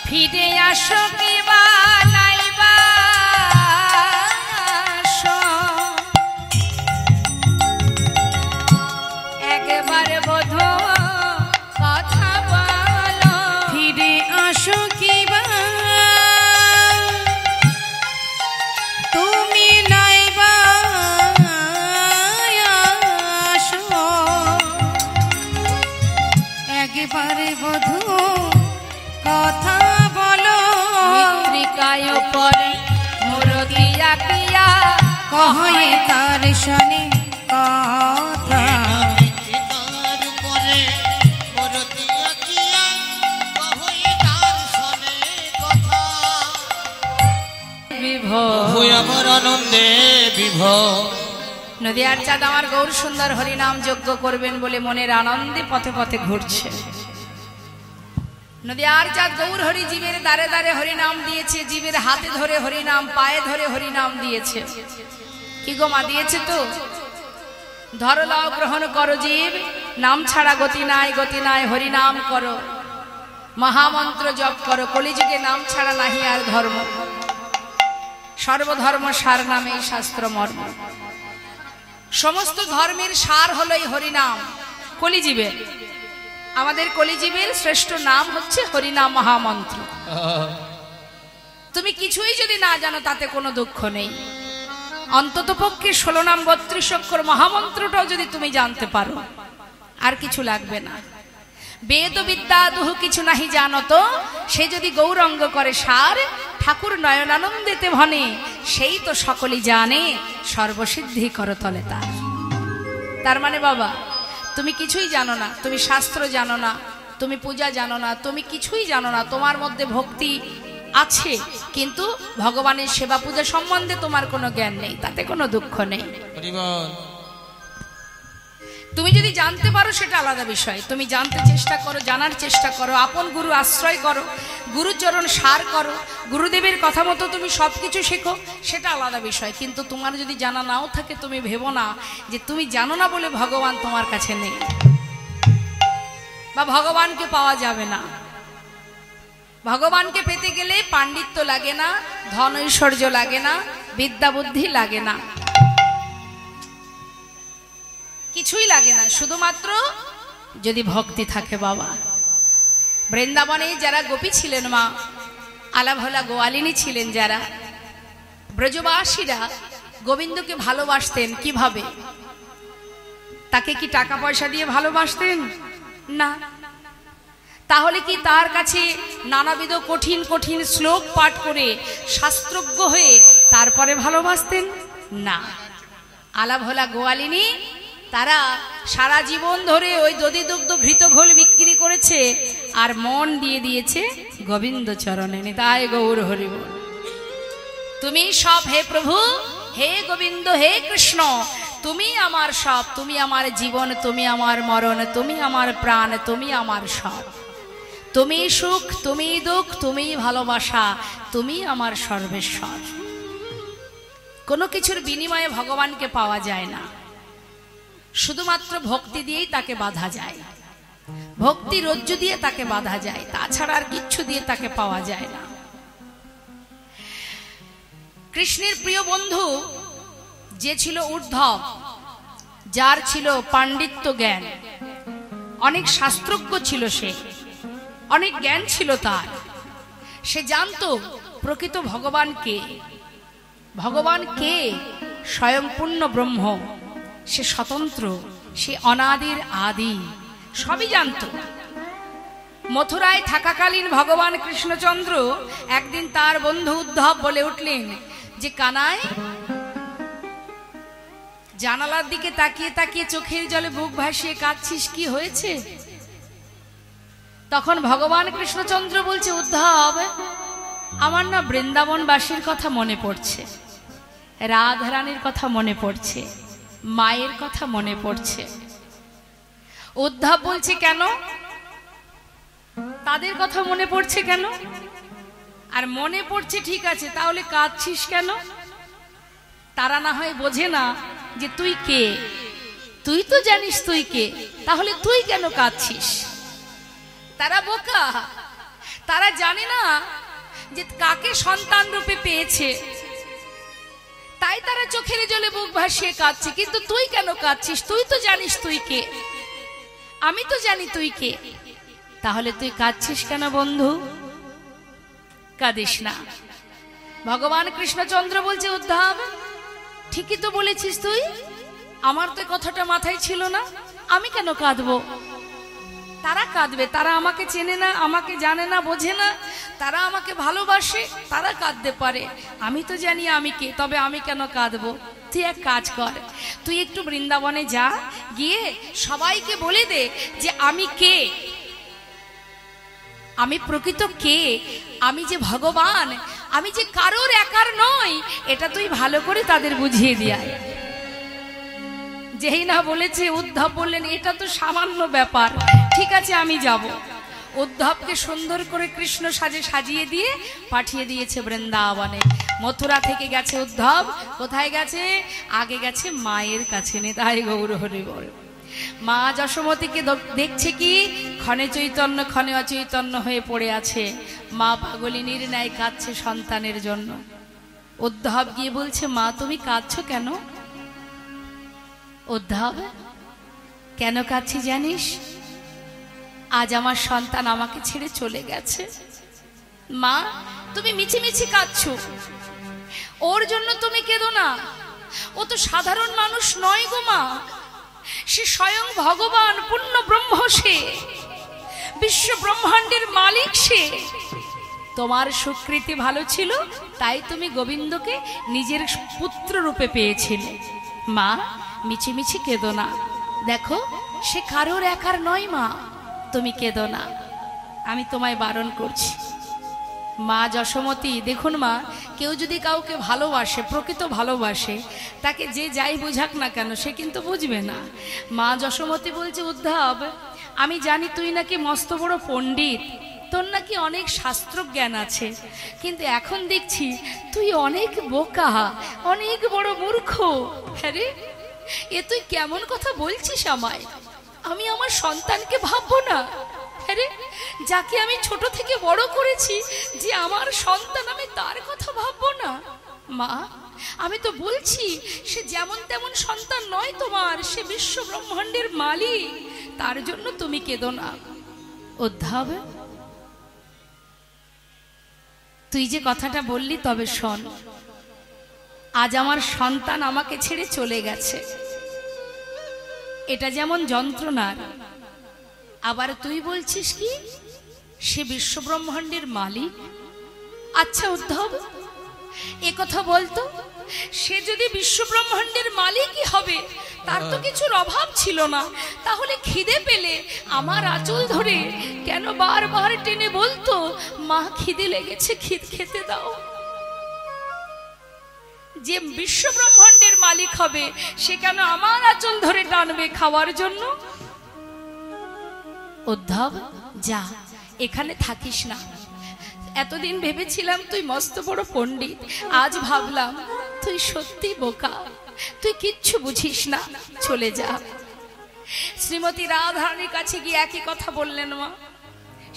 ফিরে আসো কিবা নাইবা আসো, একবার বধূ কথা বলো, ফিরে আসো কিবা তুমি নাইবা আসো, একবারে বধূ কথা বলো, মৃত্তিকায় পরে মূরতি আঁকিয়া কহে তার শনে কথা, তার উপরে মূরতি আঁকিয়া কহে তার শনে কথা। বিভোর হই আমার আনন্দে বিভোর। নদিয়ার চাঁদ আমার গৌর সুন্দর হরিনাম যজ্ঞ করবেন বলে মনের আনন্দে পথে পথে ঘুরছে। নদিয়ার চাঁদ গৌর হরি জীবের দ্বারে দ্বারে হরিনাম দিয়েছে, জীবের হাতে ধরে হরিনাম, পায়ে ধরে হরিনাম দিয়েছে। কি গো মা, দিয়েছে তো? ধরো লও গ্রহণ করো জীব, নাম ছাড়া গতি নাই, গতি নাই হরিনাম করো, মহামন্ত্র জপ করো, কলিযুগে নাম ছাড়া নাহি আর ধর্ম, সর্বধর্ম সার নামে শাস্ত্র মর্ম। সমস্ত ধর্মের সার হলো এই হরিনাম। কলিজীবের, আমাদের কলিজীবের শ্রেষ্ঠ নাম হচ্ছে হরিনাম মহামন্ত্র। তুমি কিছুই যদি না জানো তাতে কোনো দুঃখ নেই, অন্তত পক্ষে 16 নাম 32 অক্ষর মহামন্ত্রটাও যদি তুমি জানতে পারো, আর কিছু লাগবে না। বেদ বিদ্যা দুহু কিছু নাহি জানো তো, সে যদি গৌরঙ্গ করে সার, ঠাকুর নয়নানন্দেতে ভনে, সেই তো সকলেই জানে সর্বসিদ্ধি করতলে তার। তার মানে বাবা, তুমি কিছুই জানো না, তুমি শাস্ত্র জানো না, তুমি পূজা জানো না, তুমি কিছুই জানো না, তোমার মধ্যে ভক্তি আছে কিন্তু ভগবানের সেবা পূজা সম্বন্ধে তোমার কোনো জ্ঞান নেই, তাতে কোনো দুঃখ নেই। তুমি যদি জানতে পারো সেটা আলাদা বিষয়, তুমি জানতে চেষ্টা করো, জানার চেষ্টা করো, আপন গুরু আশ্রয় করো, গুরুচরণ সার করো, গুরুদেবের কথা মতো তুমি সবকিছু শেখো, সেটা আলাদা বিষয়। কিন্তু তোমার যদি জানা নাও থাকে, তুমি ভেবো না যে তুমি জানো না বলে ভগবান তোমার কাছে নেই বা ভগবানকে পাওয়া যাবে না। ভগবানকে পেতে গেলে পাণ্ডিত্য লাগে না, ধন ঐশ্বর্য লাগে না, বিদ্যা বুদ্ধি লাগে না, কিছুই লাগে না, শুধুমাত্র যদি ভক্তি থাকে বাবা। বৃন্দাবনে যারা গোপী ছিলেন, মা আলাভোলা গোয়ালিনী ছিলেন, যারা ব্রজবাসীরা গোবিন্দকে ভালোবাসতেন কিভাবে? তাকে কি টাকা পয়সা দিয়ে ভালোবাসতেন? না। তাহলে কি তার কাছে নানাবিধ কঠিন কঠিন শ্লোক পাঠ করে শাস্ত্রজ্ঞ হয়ে তারপরে ভালোবাসতেন? না। আলাভোলা গোয়ালিনী তারা সারা জীবন ধরে ওই দধি দুগ্ধ ঘৃত ঘোল বিক্রি করেছে আর মন দিয়ে দিয়েছে গোবিন্দ চরণে। নিতাই গৌর হরি বল। তুমি সব হে প্রভু, হে গোবিন্দ, হে কৃষ্ণ, তুমি আমার সব, তুমি আমার জীবন, তুমি আমার মরণ, তুমি আমার প্রাণ, তুমি আমার সব, তুমি সুখ, তুমি দুঃখ, তুমি ভালোবাসা, তুমি আমার সর্বেশ্বর। কোনো কিছুর বিনিময়ে ভগবানকে পাওয়া যায় না, শুধুমাত্র ভক্তি দিয়েই তাকে বাঁধা যায়, ভক্তি রজ্জু দিয়ে তাকে বাঁধা যায়, তাছাড়া আর কিচ্ছু দিয়ে তাকে পাওয়া যায় না। কৃষ্ণের প্রিয় বন্ধু যে ছিল উদ্ধব, যার ছিল পাণ্ডিত্য জ্ঞান, অনেক শাস্ত্রজ্ঞ ছিল, সে অনেক জ্ঞান ছিল তার, সে জানতো প্রকৃত ভগবান কে, ভগবান কে, স্বয়ং পূর্ণ ব্রহ্ম, সে স্বতন্ত্র, সে অনাদির আদি, সবই জানতো। মথুরায় থাকাকালীন ভগবান কৃষ্ণচন্দ্র একদিন তার বন্ধু উদ্ধব বলে উঠলেন যে, কানাই, জানালার দিকে তাকিয়ে তাকিয়ে চোখের জলে বুক ভাসিয়ে কাঁদছিস, কি হয়েছে? তখন ভগবান কৃষ্ণচন্দ্র বলছে, উদ্ধব, আমার না বৃন্দাবনবাসীর কথা মনে পড়ছে, রাধারানীর কথা মনে পড়ছে, মায়ের কথা মনে পড়ছে। উদ্ধব বলছে, কেন? তাদের কথা মনে পড়ছে কেন? আর মনে পড়ছে ঠিক আছে, তাহলে কাঁদছিস কেন? তারা না হয় বোঝে না যে তুই কে, তুই তো জানিস তুই কে, তাহলে তুই কেন কাঁদছিস? তারা বোকা, তারা জানে না যে কাকে সন্তান রূপে পেয়েছে, তাই তারা চোখের জলে বুক ভাসিয়ে কাঁদছে। কিন্তু তুই কেন কাঁদছিস? তুই তো জানিস তুই কে, আমি তো জানি তুই কে, তাহলে তুই কাঁদছিস কেন বন্ধু? কাঁদিস না। ভগবান কৃষ্ণচন্দ্র বলছে, উদ্ধব, ঠিকই তো বলেছিস তুই, আমার তো কথাটা মাথায় ছিল না, আমি কেন কাঁদবো? তারা কাঁদবে, তারা আমাকে চেনে না, আমাকে জানে না, বোঝে না, তারা আমাকে ভালোবাসে, তারা কাঁদতে পারে, আমি তো জানি আমি কে, তবে আমি কেন কাঁদবো? তুই এক কাজ কর, তুই একটু বৃন্দাবনে যা, গিয়ে সবাইকে বলে দে যে আমি কে, আমি প্রকৃত কে, আমি যে ভগবান, আমি যে কারোর একার নই, এটা তুই ভালো করে তাদের বুঝিয়ে দিয়ায়। যেই না বলেছে, উদ্ধব বললেন, এটা তো সামান্য ব্যাপার, ঠিক আছে আমি যাব। উদ্ধবকে সুন্দর করে কৃষ্ণ সাজে সাজিয়ে দিয়ে পাঠিয়ে দিয়েছে বৃন্দাবনে। মথুরা থেকে গেছে উদ্ধব, কোথায় গেছে? আগে গেছে মায়ের কাছে। নিতাই গৌর হরি বল। মা যশোমতীকে দেখছে কি ক্ষণে চৈতন্য ক্ষণে অচৈতন্য হয়ে পড়ে আছে, মা পাগলিনীর ন্যায় কাঁদছে সন্তানের জন্য। উদ্ধব গিয়ে বলছে, মা তুমি কাঁদছো কেন? উদ্ধব, কেন কাঁদছি জানিস? আজ আমার সন্তান আমাকে ছেড়ে চলে গেছে। মা তুমি মিছিমিছি কাঁদছো, ওর জন্য তুমি কেঁদো না, ও তো সাধারণ মানুষ নয় গো মা, সে স্বয়ং ভগবান পূর্ণ ব্রহ্ম, সে বিশ্ব ব্রহ্মাণ্ডের মালিক, সে তোমার সুকৃতি ভালো ছিল, তাই তুমি গোবিন্দকে নিজের পুত্র রূপে পেয়েছিলে। মা মিছিমিছি কেঁদো না, দেখো সে কারোর একার নয় মা, তুমি কেঁদো না, আমি তোমায় বারণ করছি। মা যশোমতী, দেখুন মা, কেউ যদি কাউকে ভালোবাসে, প্রকৃত ভালোবাসে, তাকে যে যাই বোঝাক না কেন সে কিন্তু বুঝবে না। মা যশোমতী বলছে, উদ্ধব, আমি জানি তুই নাকি মস্ত বড় পণ্ডিত, তোর নাকি অনেক শাস্ত্র জ্ঞান আছে, কিন্তু এখন দেখছি তুই অনেক বোকা, অনেক বড় মূর্খ। হ্যাঁ রে, এ তুই কেমন কথা বলছিস আমায়? আমি আমার সন্তানকে ভাববো না? হ্যাঁ রে, যাকে আমি ছোট থেকে বড় করেছি, যে আমার সন্তান, আমি তার কথা ভাববো না? মা আমি তো বলছি, সে যেমন তেমন সন্তান নয় তোমার, সে বিশ্ব ব্রহ্মাণ্ডের মালিক, তার জন্য তুমি কেঁদো না। উদ্ধব, তুই যে কথাটা বললি, তবে শোন, আজ আমার সন্তান আমাকে ছেড়ে চলে গেছে, এটা যেমন যন্ত্রণার, আবার তুই বলছিস কি সে বিশ্ব ব্রহ্মাণ্ডের মালিক। আচ্ছা উদ্ধব, এ কথা বলতো, সে যদি বিশ্ব ব্রহ্মাণ্ডের মালিকই হবে, তার তো কিছুর অভাব ছিল না, তাহলে খিদে পেলে আমার আঁচল ধরে কেন বারবার টেনে বলতো, মা খিদে লেগেছে, খেতে দাও? যে বিশ্ব ব্রহ্মাণ্ডের মালিক হবে, সে কেন আমার আঁচল ধরে টানবে খাওয়ার জন্য? উদ্ধব, যা, এখানে থাকিস না। এতদিন ভেবেছিলাম তুই মস্ত বড় পণ্ডিত, আজ ভাবলাম তুই সত্যি বোকা, তুই কিচ্ছু বুঝিস না, চলে যা। শ্রীমতী রাধারানীর কাছে গিয়ে একই কথা বললেন মা,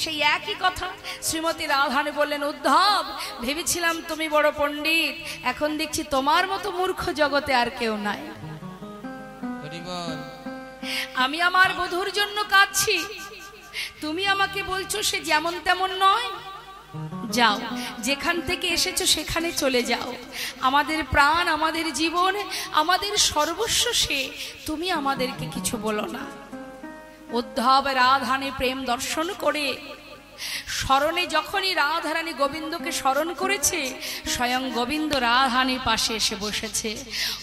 সেই একই কথা শ্রীমতী রাধারানী বললেন, উদ্ধব, ভেবেছিলাম তুমি বড় পণ্ডিত, এখন দেখছি তোমার মতো মূর্খ জগতে আর কেউ নাই। আমি আমার বধূর জন্য কাঁদছি, তুমি আমাকে বলছো সে যেমন তেমন নয়। যাও, যেখান থেকে এসেছো সেখানে চলে যাও, আমাদের প্রাণ, আমাদের জীবন, আমাদের সর্বস্ব সে, তুমি আমাদেরকে কিছু বলো না। উদ্ধব রাধারানী প্রেম দর্শন করে স্মরণে যখনই রাধারানী গোবিন্দকে স্মরণ করেছে, স্বয়ং গোবিন্দ রাধারানীর পাশে এসে বসেছে।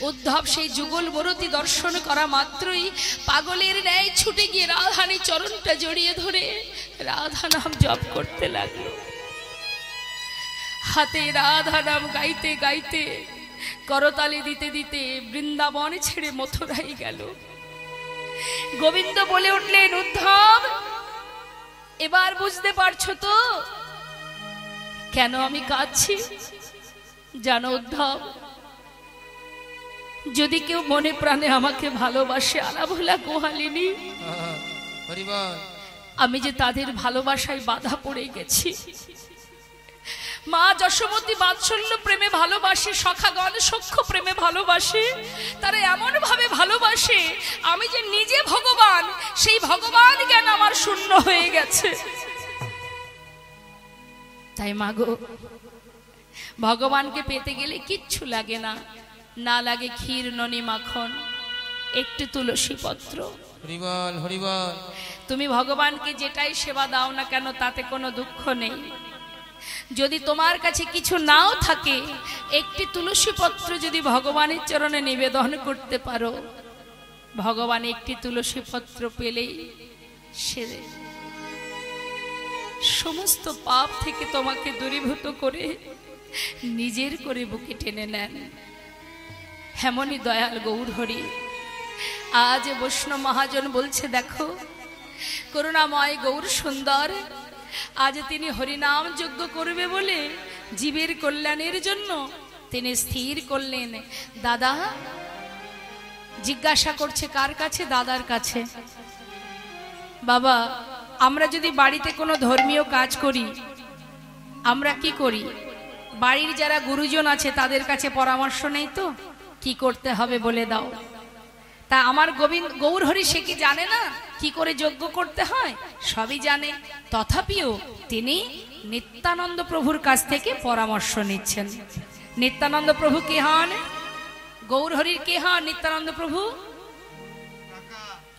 উদ্ধব সেই যুগল মূরতি দর্শন করা মাত্রই পাগলের ন্যায় ছুটে গিয়ে রাধারানীর চরণটা জড়িয়ে ধরে রাধা নাম জপ করতে লাগলো। হাতে রাধা নাম গাইতে গাইতে, করতালি দিতে দিতে বৃন্দাবন ছেড়ে মথুরাই গেল। গোবিন্দ বলে উঠলেন, উদ্ধব, এবার বুঝতে পারছো তো কেন আমি কাঁদছি? জানো উদ্ধব, যদি কেউ মনে প্রাণে আমাকে ভালোবাসে, আলাভোলা গোহালিনী, আমি যে তাদের ভালোবাসায় বাধা পড়ে গেছি। মা যশোমতী বাৎসল্য প্রেমে ভালোবাসে, সখাগণ সখ্য প্রেমে ভালোবাসে, তারা এমন ভাবে ভালোবাসে আমি যে নিজে ভগবান, সেই ভগবান জ্ঞান আমার শূন্য হয়ে গেছে। তাই মাগো, ভগবানকে পেতে গেলে কিচ্ছু লাগে না, না লাগে ক্ষীর ননি মাখন, একটু তুলসী পত্র। হরিবল হরিবল। তুমি ভগবানকে যেটাই সেবা দাও না কেন তাতে কোনো দুঃখ নেই। যদি তোমার কাছে কিছু নাও থাকে, একটি তুলসী পত্র যদি ভগবানের চরণে নিবেদন করতে পারো, ভগবান একটি তুলসী পত্র পেলেই সে সমস্ত পাপ থেকে তোমাকে দূরীভূত করে নিজের করে বুকে টেনে নেন। হেমনি দয়াল গৌরহরি। আজ বৈষ্ণব মহাজন বলছে, দেখো করুণাময় গৌর সুন্দর, আজ তিনি হরিনাম যজ্ঞ করবে বলে জীবের কল্যাণের জন্য তিনি স্থির করলেন। দাদা জিজ্ঞাসা করছে কার কাছে? দাদার কাছে। বাবা, আমরা যদি বাড়িতে কোনো ধর্মীয় কাজ করি, আমরা কি করি? বাড়ির যারা গুরুজন আছে তাদের কাছে পরামর্শ নেই তো কি করতে হবে বলে দাও। তা আমার গৌরহরি সে কি জানে না কি করে যজ্ঞ করতে হয়? সবই জানে। তথাপিও তিনি নিত্যানন্দ প্রভুর কাছ থেকে পরামর্শ নিচ্ছেন। নিত্যানন্দ প্রভু কে হন? গৌরহরির কে হন নিত্যানন্দ প্রভু?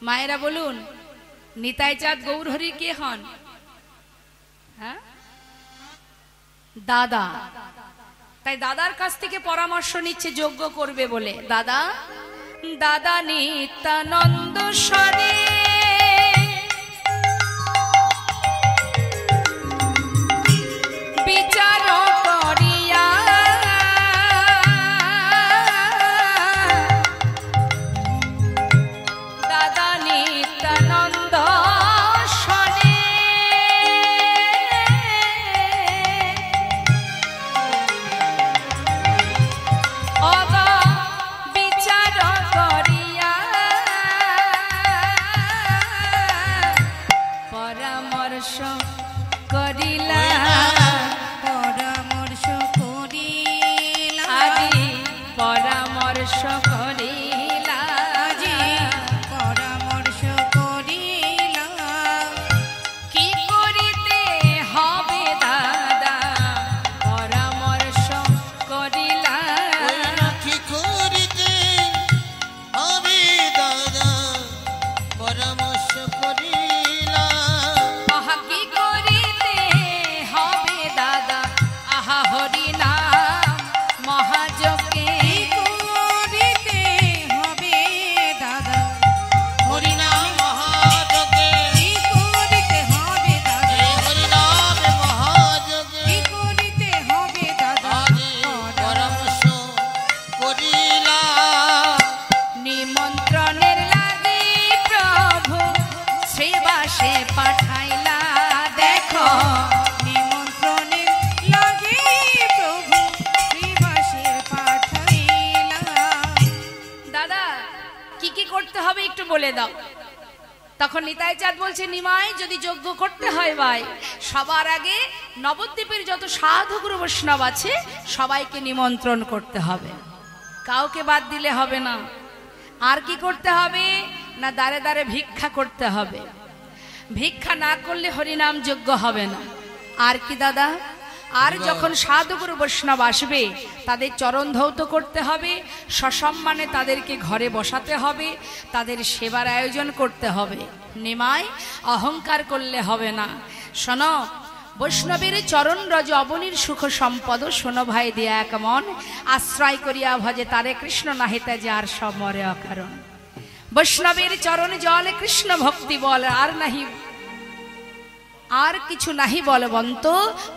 মায়েরা বলুন, নিতাই চাঁদ গৌরহরির কে হন? হ্যাঁ, দাদা। তাই দাদার কাছ থেকে পরামর্শ নিচ্ছে যজ্ঞ করবে বলে। দাদা, দাদা নিত্যানন্দ স্বরে বিচার করিয়া দাদা নিত্যানন্দ স্বরে পরামর্শ করিলা আজি পরামর্শ করিলা কি করিতে হবে দাদা পরামর্শ করিলা কি করিতে হবে দাদা পরামর্শ করিলা কি করিতে হবে দাদা আহা হরি নাম মহাযজ্ঞে করিতে হবে দাদা হরি নাম মহাযজ্ঞে করিতে হবে দাদা হরি নাম মহাযজ্ঞে করিতে হবে দাদা আজি পরামর্শ করিলা নিমন্ত্রণের লাগি প্রভু শ্রীবাসে পাঠাইলা। দেখো নিমন্ত্রণের লাগি প্রভু শ্রীবাসে পাঠাইলা। দাদা কি কি করতে হবে একটু বলে দাও। তখন নিতাই চাঁদ বলছে, নিমাই যদি যজ্ঞ করতে হয় ভাই, সবার আগে নবদ্বীপের যত সাধু গুরু বৈষ্ণব আছে সবাইকে নিমন্ত্রণ করতে হবে, কাউকে বাদ দিলে হবে না। আর কি করতে হবে না, দাঁড়ে দাঁড়ে ভিক্ষা করতে হবে। ভিক্ষা না করলে হরিনাম যজ্ঞ হবে না। আর কি দাদা? আর যখন সাধুগুরু বৈষ্ণব আসবে তাদের চরণ ধৌত করতে হবে, সসম্মানে তাদেরকে ঘরে বসাতে হবে, তাদের সেবার আয়োজন করতে হবে। নিমাই অহংকার করলে হবে না। শোনো, বৈষ্ণবের চরণ রজ অবনীর সুখ সম্পদ শোনো ভাই দিয়া এক মন আশ্রয় করিয়া ভজে তারে কৃষ্ণ নাহিতে যার সব মরে অকারণ। বৈষ্ণবের চরণ জল কৃষ্ণ ভক্তি বল আর নাহি আর কিছু নাহি বলবন্ত।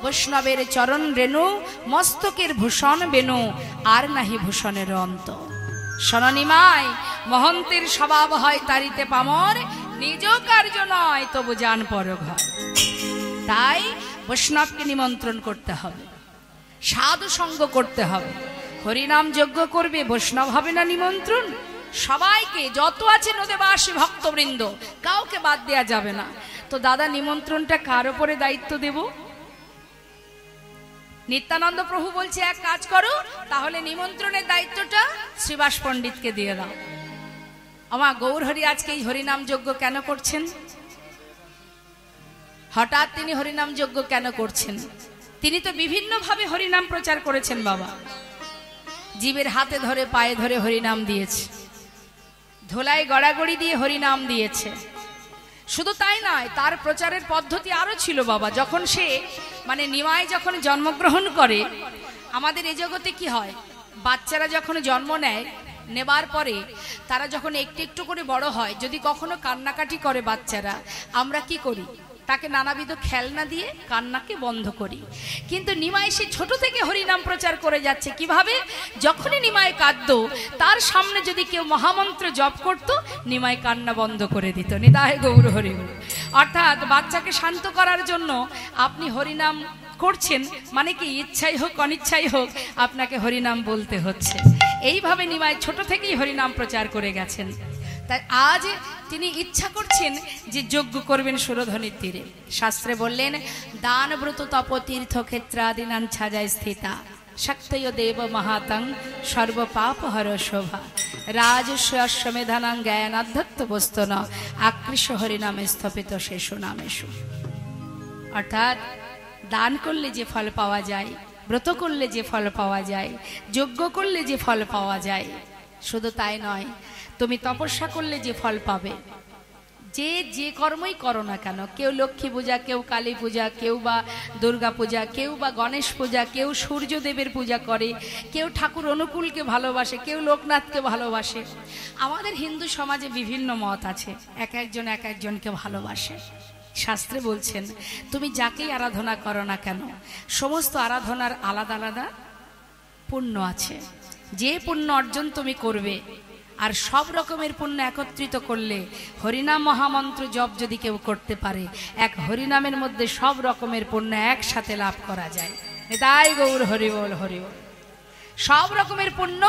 বৈষ্ণবের চরণ রেণু মস্তকের ভূষণ বেনু আর নাহি ভূষণের অন্ত। শোনিমাই মহন্তের স্বভাব হয় তারিতে পামর নিজ কার্য নয় তবু জান পর ঘর। তাই বৈষ্ণবকে নিমন্ত্রণ করতে হবে, সাধু সঙ্গ করতে হবে। হরিনাম যজ্ঞ করবে, বৈষ্ণব হবে না নিমন্ত্রণ? সবাইকে, যত আছে নদেবাসী ভক্তবৃন্দ, কাউকে বাদ দেয়া যাবে না। তো দাদা নিমন্ত্রণটা কার উপরে দায়িত্ব দেব? নিত্যানন্দ প্রভু বলছে এক কাজ করো, তাহলে নিমন্ত্রণের দায়িত্বটা শ্রীবাস পণ্ডিতকে দিয়ে দাও। আমার গৌরহরি আজকে এই হরিনাম যজ্ঞ কেন করছেন? হঠাৎ তিনি হরিনাম যজ্ঞ কেন করছেন? তিনি তো বিভিন্নভাবে হরিনাম প্রচার করেছেন বাবা। জীবের হাতে ধরে পায়ে ধরে হরিনাম দিয়েছে, ধোলায় গড়াগড়ি দিয়ে হরিনাম দিয়েছে। শুধু তাই নয়, তার প্রচারের পদ্ধতি আরো ছিল বাবা। যখন সে নিমাই যখন জন্মগ্রহণ করে, আমাদের এই জগতে কি হয়, বাচ্চারা যখন জন্ম নেয়, নেবার পরে তারা যখন একটু একটু করে বড় হয়, যদি কখনো কান্নাকাটি করে বাচ্চারা, আমরা কি করি, তাকে নানাবিধ খেলনা দিয়ে কান্নাকে বন্ধ করি। কিন্তু নিমাই সে ছোট থেকে হরিনাম প্রচার করে যাচ্ছে। কিভাবে? যখনই নিমাই কাঁদতো, তার সামনে যদি কেউ মহামন্ত্র জপ করত, নিমাই কান্না বন্ধ করে দিত। নিতাই গৌর হরি। অর্থাৎ বাচ্চাকে শান্ত করার জন্য আপনি হরিনাম করছেন, মানে কি ইচ্ছাই হোক অনিচ্ছাই হোক আপনাকে হরিনাম বলতে হচ্ছে। এইভাবে নিমাই ছোট থেকেই হরিনাম প্রচার করে গেছেন। তাই আজ তিনি ইচ্ছা করছেন যে যজ্ঞ করবেন সুরধনির তীরে। শাস্ত্রে বললেন, দান ব্রত তপ তীর্থ ক্ষেত্রাদিনান ছাজায় স্থিতা শক্তয় দেব মহাতং সর্বপাপ হর শোভা রাজস্ব অশ্বমেধানাং জ্ঞানাধ্যত্ত বস্তন আকৃষ হরিনামে স্থপিত শেষু নামেশু। অর্থাৎ দান করলে যে ফল পাওয়া যায়, ব্রত করলে যে ফল পাওয়া যায়, যজ্ঞ করলে যে ফল পাওয়া যায়, শুধু তাই নয়, তুমি তপস্যা করলে যে ফল পাবে, যে কর্মই করো না কেন, কেউ লক্ষ্মী পূজা, কেউ কালী পূজা, কেউ বা দুর্গা পূজা, কেউ বা গণেশ পূজা, কেউ সূর্যদেবের পূজা করে, কেউ ঠাকুর অনুকূলকে ভালোবাসে, কেউ লোকনাথকে ভালোবাসে। আমাদের হিন্দু সমাজে বিভিন্ন মত আছে, এক একজন এক একজনকে ভালোবাসে। শাস্ত্রে বলছেন, তুমি যাকেই আরাধনা করো না কেন, সমস্ত আরাধনার আলাদা আলাদা পুণ্য আছে। যে পুণ্য অর্জন তুমি করবে, আর সব রকমের পুণ্য একত্রিত করলে, হরিনাম মহামন্ত্র জপ যদি কেউ করতে পারে, এক হরিনামের মধ্যে সব রকমের পুণ্য একসাথে লাভ করা যায়। তাই গৌর হরি বল হরি বল। সব রকমের পুণ্য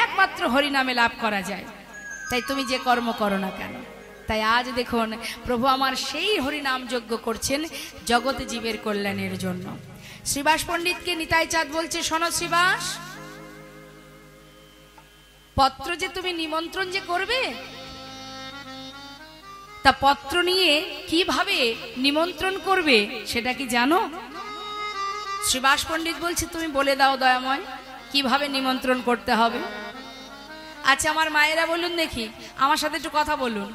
একমাত্র হরিনামে লাভ করা যায়। তাই তুমি যে কর্ম করো না কেন। তাই আজ দেখুন, প্রভু আমার সেই হরিনাম যজ্ঞ করছেন জগৎ জীবের কল্যাণের জন্য। শ্রীবাস পণ্ডিতকে নিতাই চাঁদ বলছে, শোনো শ্রীবাস, পত্র যে তুমি নিমন্ত্রণ যে করবে, তা পত্র নিয়ে কিভাবে নিমন্ত্রণ করবে সেটা কি জানো? শ্রীবাস পণ্ডিত বলছে, তুমি বলে দাও দয়াময়, কিভাবে নিমন্ত্রণ করতে হবে। আচ্ছা আমার মায়েরা বলুন দেখি, আমার সাথে একটু কথা বলুন,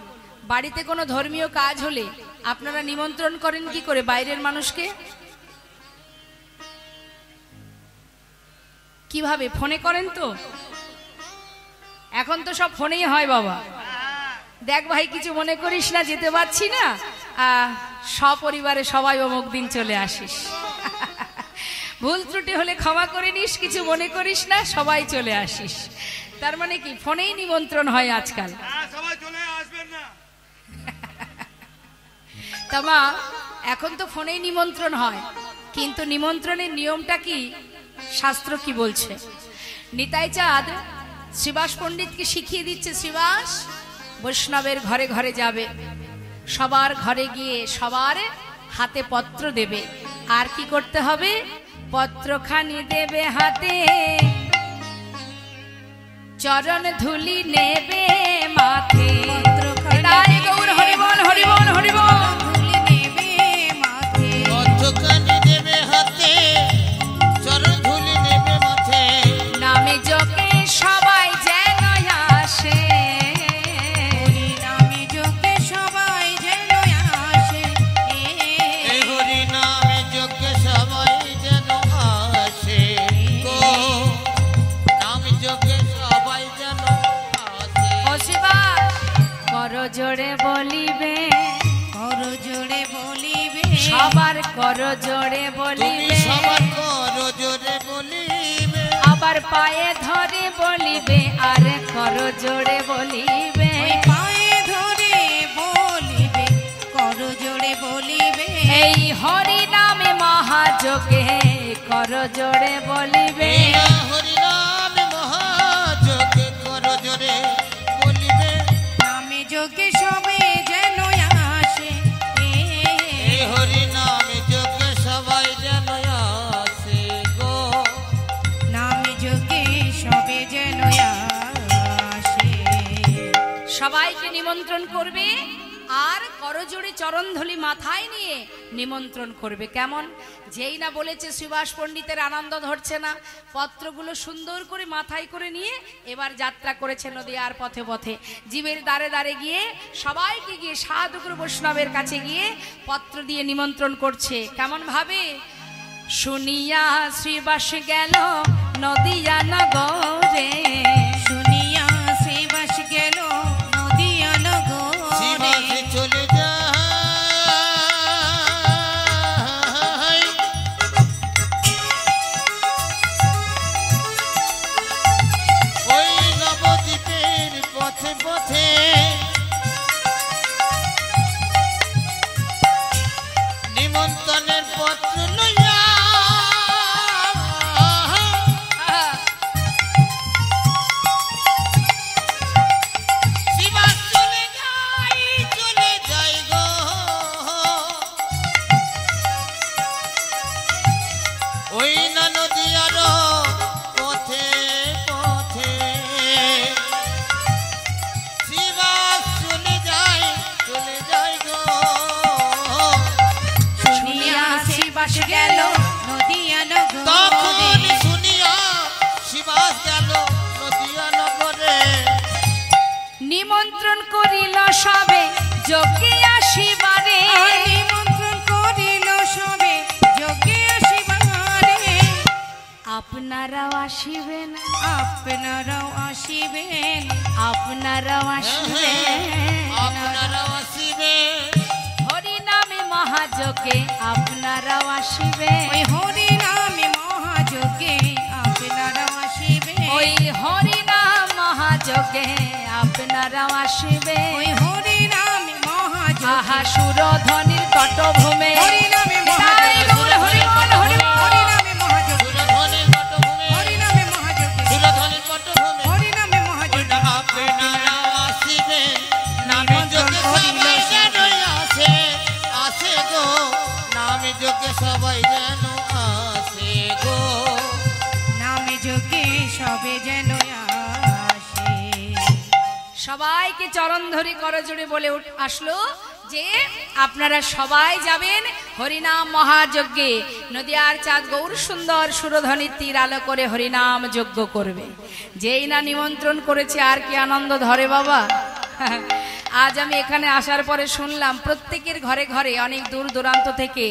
বাড়িতে কোনো ধর্মীয় কাজ হলে আপনারা নিমন্ত্রণ করেন কি করে বাইরের মানুষকে? কিভাবে? ফোনে করেন তো? এখন তো সব ফোনেই হয় বাবা। দেখ ভাই, কিছু মনে করিস না, যেতে পারছি না, সপরিবারে সবাই অমুক দিন চলে আসিস। ভুল ত্রুটি হলে ক্ষমা করে নিস, কিছু মনে করিস না, সবাই চলে আসিস। তার মানে কি ফোনেই নিমন্ত্রণ হয় আজকাল। তা মা, এখন তো ফোনেই নিমন্ত্রণ হয়, কিন্তু নিমন্ত্রণের নিয়মটা কি, শাস্ত্র কি বলছে? নিতাই চাঁদ শ্রীবাস পণ্ডিতকে শিখিয়ে দিচ্ছে, শ্রীবাস বৈষ্ণবের ঘরে ঘরে যাবে, সবার ঘরে গিয়ে সবার হাতে পত্র দেবে। আর কি করতে হবে? পত্রখানি দেবে হাতে, চরণ ধুলি নেবে মাথে। তাই গৌর হরি বল হরি বল হরি বল। পত্রখানি দেবে হাতে, চরণ ধুলি নেবে মাথে, নামে যোগে সবাই যেন আসে, নামে যোগে সবাই যেন আসে, এই হরি নামে যোগে জোড়ে বলিবে, করজোড়ে বলিবে, সবার কর জোড়ে তুমি বলিবে, সবার করজোড়ে বলিবে, আবার পায়ে ধরে বলিবে, আর কর জোড়ে বলিবে, ওই পায়ে ধরে বলিবে, করজোড়ে বলিবে, এই হরি নামে মহাযোগে কর জোড়ে বলিবে, এই হরি নাম মহাযোগে করজোড়ে বলিবে, নামে যোগে সবে যেন আসে, এই হরি নাম যোগে সবাই যেন আসে গো, নামে যোগে সবে যেন আসে। সবাইকে নিমন্ত্রণ করবে আর করজোড়ে চরণধলি মাথায় নিয়ে নিমন্ত্রণ করবে। কেমন? যেই না বলেছে সুভাষ পণ্ডিতের আনন্দ ধরছে না, পত্রগুলো সুন্দর করে মাথায় করে নিয়ে এবার যাত্রা করেছে নদীয়ার পথে পথে, জীবের দ্বারে দ্বারে গিয়ে সবাইকে গিয়ে সাধুগুরু বৈষ্ণবের কাছে গিয়ে পত্র দিয়ে নিমন্ত্রণ করছে। কেমন ভাবে? শুনিয়া শ্রীবাস গেল নদীয়া নগরে, শুনিয়া শ্রীবাস গেল নদিয়া নগরে, শিবাসে চলে যায়, ওই নবদ্বীপের পথে পথে, নিমন্ত্রণের পত্র লইয়া, শিবাস চলে যাই গো, ওই না নদীয়ার পথে পথে, শিবাস চলে যাই গো, শুনিয়া শ্রীবাস গেল নদিয়া তখন নগরে, শুনিয়া শিবাস গেল নদিয়া নগরে, নিমন্ত্রণ করিল সবে যোগে আসিবারে, নিমন্ত্রণ করিল সবে যোগে আসিবারে, আপনারাও আসিবেন, আপনারাও আসিবেন, আপনারাও আসিবেন, আপনারাও আসিবেন, হরি নামে মহাযোগে আপনারাও আসিবেন, ওই হরি নামে মহাযোগে আপনারাও আসিবেন, ওই হরি নাম মহাযোগে আপনারাও আসিবেন, ওই হরি নামে মহাযোগে, আহা সুরধ্বনির তটভূমে হরি নামে তাই মহাযোগে, গৌর হরি বল হরি বল। হরি নামে মহাযোগে, সুরধ্বনির পটভূমে, হরি নামে মহাযোগে, সুরধ্বনির পটভূমে, হরি নামে মহাযোগে, আপনারাও আসিবেন, নামে যোগে সবাই যেন আসে গো, নামে যোগে সবাই যেন আসে গো, নামে যোগে সবে যেন আসে। সবাইকে চরণ ধরে করজোড়ে বলে আসলো যে আপনারা সবাই যাবেন হরিনাম মহাযজ্ঞে। নদিয়ার চাঁদ গৌর সুন্দর সুরধ্বনির তীর আলো করে হরিনাম যজ্ঞ করবে। যেই না নিমন্ত্রণ করেছে আর কি আনন্দ ধরে বাবা। আজ আমি এখানে আসার পরে শুনলাম প্রত্যেকের ঘরে ঘরে অনেক দূর দূরান্ত থেকে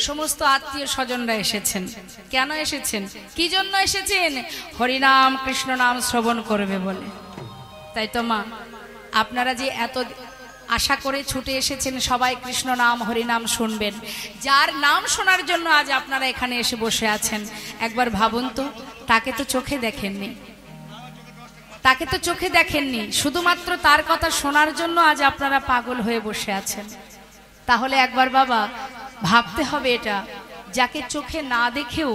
সমস্ত আত্মীয় স্বজনরা এসেছেন। কেন এসেছেন? কি জন্য এসেছেন? হরিনাম কৃষ্ণ নাম শ্রবণ করবে বলে। তাই তো মা, আপনারা যে এত আশা করে ছুটে এসেছেন সবাই কৃষ্ণ নাম হরিনাম শুনবেন, যার নাম শোনার জন্য আজ আপনারা এখানে এসে বসে আছেন, একবার ভাবুন তো, তাকে তো চোখে দেখেননি, তাকে তো চোখে দেখেননি, শুধুমাত্র তার কথা শোনার জন্য আজ আপনারা পাগল হয়ে বসে আছেন। তাহলে একবার বাবা ভাবতে হবে, এটা যাকে চোখে না দেখেও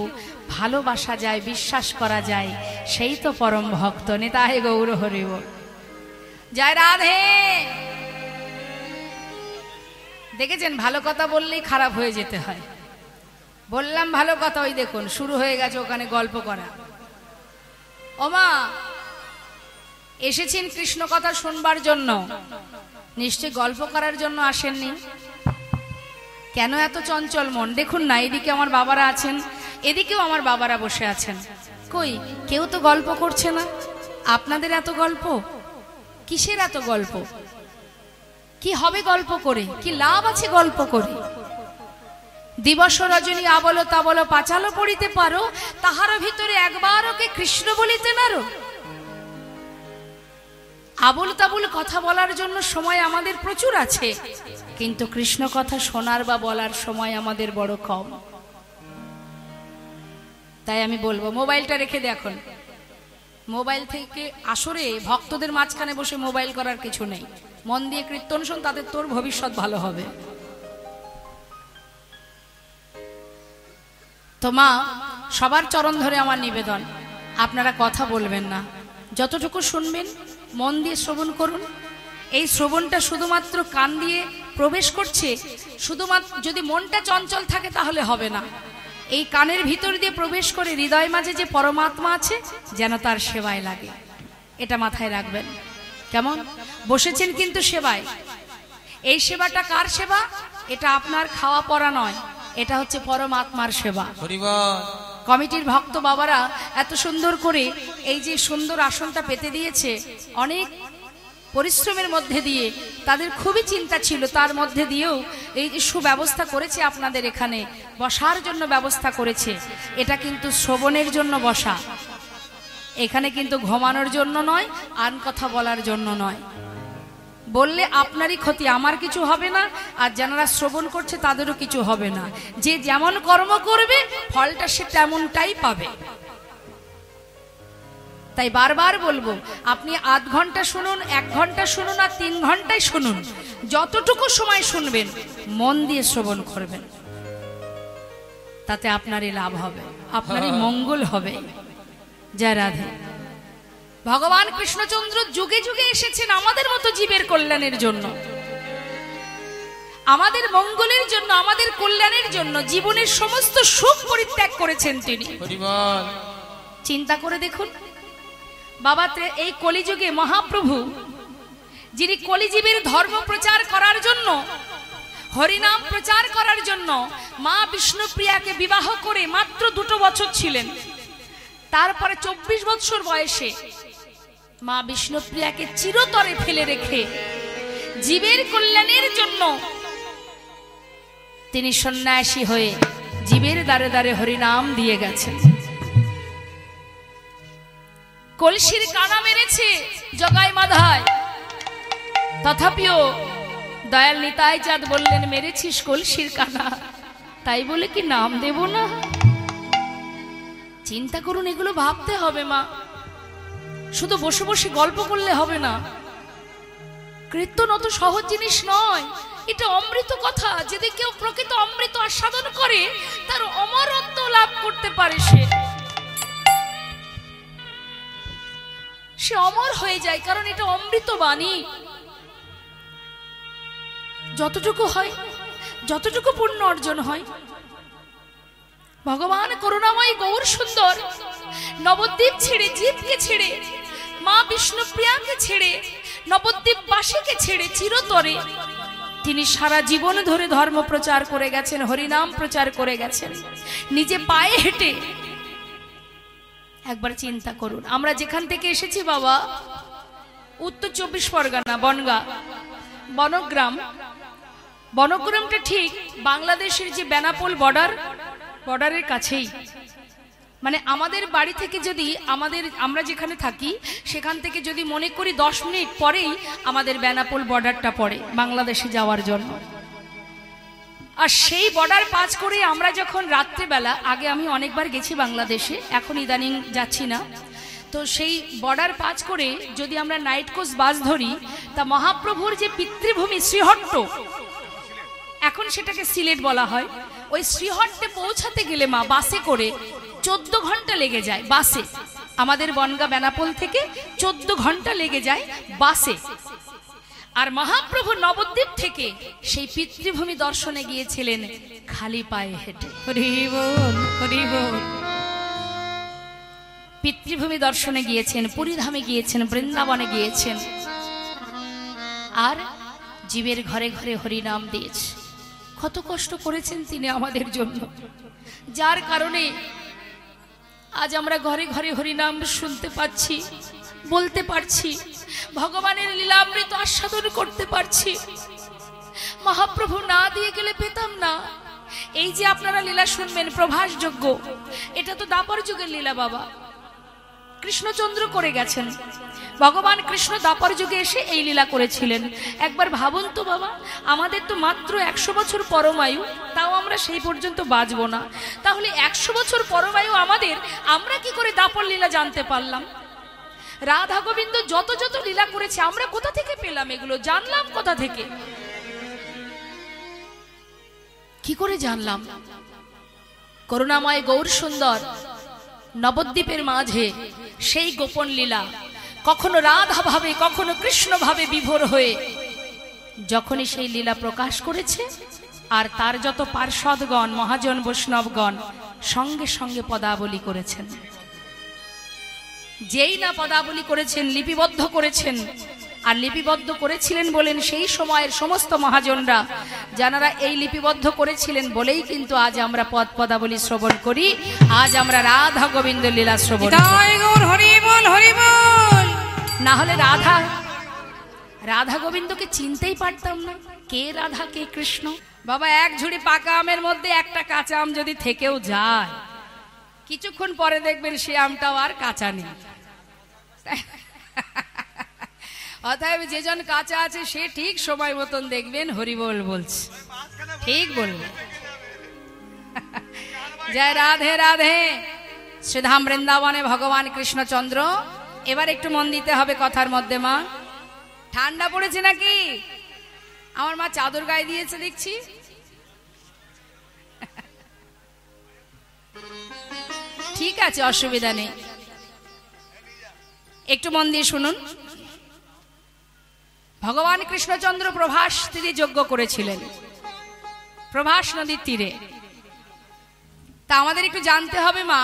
ভালোবাসা যায়, বিশ্বাস করা যায়, সেই তো পরম ভক্ত। নিতাই গৌর হরি বল। জয় রাধে। দেখেছেন, ভালো কথা বললেই খারাপ হয়ে যেতে হয়। বললাম ভালো কথা, ওই দেখুন শুরু হয়ে গেছে ওখানে গল্প করা। ওমা, এসেছেন কৃষ্ণ কথা শুনবার জন্য, নিশ্চয় গল্প করার জন্য আসেননি। কেন এত চঞ্চল মন? দেখুন না, এদিকে আমার বাবারা আছেন, এদিকেও আমার বাবারা বসে আছেন, কই কেউ তো গল্প করছে না। আপনাদের এত গল্প কিসের? এত গল্প কি হবে গল্প করে? কি লাভ আছে গল্প করে? দিবস রজনী আবল তাবল পাঁচালো পড়িতে পারো, তাহার ভিতরে একবার ওকে কৃষ্ণ বলিতে নারো। আবুল তাবুল কথা বলার জন্য সময় আমাদের প্রচুর আছে, কিন্তু কৃষ্ণ কথা শোনার বা বলার সময় আমাদের বড় কম। তাই আমি বলবো মোবাইলটা রেখে দেখুন, মোবাইল থেকে আসরে ভক্তদের মাঝখানে বসে মোবাইল করার কিছু নেই। মন দিয়ে কীর্তন শোন, তাদের তোর ভবিষ্যৎ ভালো হবে। তো মা, সবার চরণ ধরে আমার নিবেদন, আপনারা কথা বলবেন না, যতটুকু শুনবেন মন দিয়ে শ্রবণ করুন। এই শ্রবণটা শুধুমাত্র কান দিয়ে প্রবেশ করছে, শুধুমাত্র যদি মনটা চঞ্চল থাকে তাহলে হবে না। এই কানের ভিতর দিয়ে প্রবেশ করে হৃদয় মাঝে যে পরমাত্মা আছে যেন তার সেবায় লাগে, এটা মাথায় রাখবেন। কেমন বসেছেন কিন্তু সেবায়। এই সেবাটা কার সেবা? এটা আপনার খাওয়া পড়া নয়, এটা হচ্ছে পরমাত্মার সেবা। কমিটির ভক্ত বাবারা এত সুন্দর করে এই যে সুন্দর আসনটা পেতে দিয়েছে, অনেক পরিশ্রমের মধ্যে দিয়ে, তাদের খুবই চিন্তা ছিল, তার মধ্যে দিয়েও এই যে সুব্যবস্থা করেছে, আপনাদের এখানে বসার জন্য ব্যবস্থা করেছে। এটা কিন্তু শ্রবণের জন্য বসা, এখানে কিন্তু ঘুমানোর জন্য নয়, আন কথা বলার জন্য নয়। বললে আপনারই ক্ষতি, আমার কিছু হবে না, আর যারা শ্রবণ করছে তাদেরও কিছু হবে না। যে যেমন কর্ম করবে ফলটা সে তেমনটাই পাবে। তাই বারবার বলবো, আপনি আধ ঘন্টা শুনুন, 1 ঘন্টা শুনুন, আর 3 ঘন্টায় শুনুন, যতটুকু সময় শুনবেন মন দিয়ে শ্রবণ করবেন, তাতে আপনারই লাভ হবে, আপনারই মঙ্গল হবে। জয় রাধে। ভগবান কৃষ্ণচন্দ্র যুগে যুগে এসেছেন আমাদের মতো জীবের কল্যাণের জন্য, আমাদের মঙ্গলের জন্য, আমাদের কল্যাণের জন্য। জীবনের সমস্ত সুখ পরিত্যাগ করেছেন তিনি। চিন্তা করে দেখুন বাবা, এই কলিযুগে মহাপ্রভু যিনি কলিজীবের ধর্ম প্রচার করার জন্য, হরিনাম প্রচার করার জন্য মা বিষ্ণুপ্রিয়াকে বিবাহ করে মাত্র 2 বছর ছিলেন। তারপরে 24 বছর বয়সে মা বিষ্ণুপ্রিয়াকে চিরতরে ফেলে রেখে জীবের কল্যাণের জন্য তিনি সন্ন্যাসী হয়ে জীবের দ্বারে দ্বারে হরিনাম দিয়ে গেছেন। কলসির কানা মেরেছে জগাই মাধায়, তথাপিও দয়াল নিতাই চাঁদ বললেন, মেরেছিস কলসির কানা, তাই বলে কি নাম দেব না? চিন্তা করুন, এগুলো ভাবতে হবে মা, শুধু বসে বসে গল্প করলে হবে না। কীর্তন অত সহজ জিনিস নয়, এটা অমৃত কথা। যদি কেউ প্রকৃত অমৃত আস্বাদন করে তার অমরত্ব লাভ করতে পারে, সে অমর হয়ে যায়, কারণ এটা অমৃত বাণী। যতটুকু হয়, যতটুকু পুণ্য অর্জন হয়। ভগবান করুণাময় গৌর সুন্দর নবদ্বীপ ছেড়ে, জীবকে ছেড়ে, মা বিষ্ণুপ্রিয়াকে ছেড়ে, নবদ্বীপবাসীকে ছেড়ে চিরতরে তিনি সারা জীবন ধরে ধর্ম প্রচার করে গেছেন, হরিনাম প্রচার করে গেছেন, নিজে পায়ে হেঁটে। একবার চিন্তা করুন, আমরা যেখান থেকে এসেছি বাবা, উত্তর 24 পরগনা, বনগাঁ, বনগ্রাম। বনগ্রামটা ঠিক বাংলাদেশের যে বেনাপোল বর্ডারের কাছেই। মানে আমাদের বাড়ি থেকে যদি আমরা যেখানে থাকি সেখান থেকে যদি মনে করি 10 মিনিট পরেই আমাদের বেনাপোল বর্ডারটা পড়ে বাংলাদেশে যাওয়ার জন্য। আর সেই বর্ডার পাস করে আমরা যখন রাত্রেবেলা, আগে আমি অনেকবার গেছি বাংলাদেশে, এখন ইদানিং যাচ্ছি না, তো সেই বর্ডার পাস করে যদি আমরা নাইট কোচ বাস ধরি, তা মহাপ্রভুর যে পিতৃভূমি শ্রীহট্ট, এখন সেটাকে সিলেট বলা হয়, ওই শ্রীহট্টে পৌঁছাতে গেলে মা বাসে করে 14 ঘন্টা লেগে যায়। বাসে আমাদের বনগাঁ বেনাপোল থেকে 14 ঘন্টা লেগে যায় বাসে। আর মহাপ্রভু নবদ্বীপ থেকে সেই পিতৃভূমি দর্শনে গিয়েছিলেন খালি পায়ে হেঁটে। হরি বল, হরি বল। পিতৃভূমি দর্শনে গিয়েছেন, পুরীধামে গিয়েছেন, বৃন্দাবনে গিয়েছেন, আর জীবের ঘরে ঘরে হরিনাম দিয়েছে। কত কষ্ট করেছেন তিনি আমাদের জন্য, যার কারণে আজ আমরা ঘরে ঘরে হরিনাম শুনতে পাচ্ছি, বলতে পারছি, ভগবানের লীলামৃত আস্বাদন করতে পারছি। মহাপ্রভু না দিয়ে গেলে পেতাম না। এই যে আপনারা লীলা শুনবেন প্রভাসযোগ্য, এটা তো দাপর যুগের লীলা বাবা। কৃষ্ণচন্দ্র করে গেছেন। ভগবান কৃষ্ণ দ্বাপর যুগে এসে এই লীলা করেছিলেন। একবার ভাবুন তো বাবা, আমাদের তো মাত্র 100 বছর পরমায়ু, তাও আমরা সেই পর্যন্ত বাঁচবো না। তাহলে 100 বছর পরমায়ু আমাদের, আমরা কি করে দ্বাপর লীলা জানতে পারলাম? রাধা গোবিন্দ যত যত লীলা করেছে আমরা কোথা থেকে পেলাম? এগুলো জানলাম কোথা থেকে? কি করে জানলাম? করুণাময় গৌর সুন্দর নবদ্বীপের মাঝে সেই গোপন লীলা কখনো রাধা ভাবে কখনো কৃষ্ণ ভাবে বিভোর হয়ে যখনই সেই লীলা প্রকাশ করেছে, আর তার যত পার্ষদগণ মহাজন বৈষ্ণবগণ সঙ্গে সঙ্গে পদাবলী করেছেন। যেই না পদাবলী করেছেন, লিপিবদ্ধ করেছেন, আর লিপিবদ্ধ করেছিলেন বলেন সেই সময়ের সমস্ত মহাজনরা, যারা এই লিপিবদ্ধ করেছিলেন বলেই কিন্তু আজ আমরা পদাবলী শ্রবণ করি, আজ আমরা রাধা গোবিন্দ লীলা শ্রবণ করি। না হলে রাধা গোবিন্দকে চিনতেই পারতাম না, কে রাধা কে কৃষ্ণ। বাবা, এক ঝুড়ি পাকা আমের মধ্যে একটা কাঁচা আম যদি থেকেও যায়, কিছুক্ষণ পরে দেখবেন সে আমটাও আর কাঁচা নেই। অতএব যেজন কাঁচা আছে সে ঠিক সময় মতন দেখবেন হরিবোল বলছে, ঠিক বলবে। জয় রাধে রাধে। শ্রীধাম বৃন্দাবনে ভগবান কৃষ্ণচন্দ্র। এবার একটু মন দিতে হবে কথার মধ্যে। মা, ঠান্ডা পড়েছে নাকি? আমার মা চাদর গায়ে দিয়েছে দেখছি। ঠিক আছে, অসুবিধা নেই, একটু মন দিয়ে শুনুন। ভগবান কৃষ্ণচন্দ্র প্রভাস তীরে যজ্ঞ করেছিলেন, প্রভাস নদীর তীরে। তা আমাদের একটু জানতে হবে মা,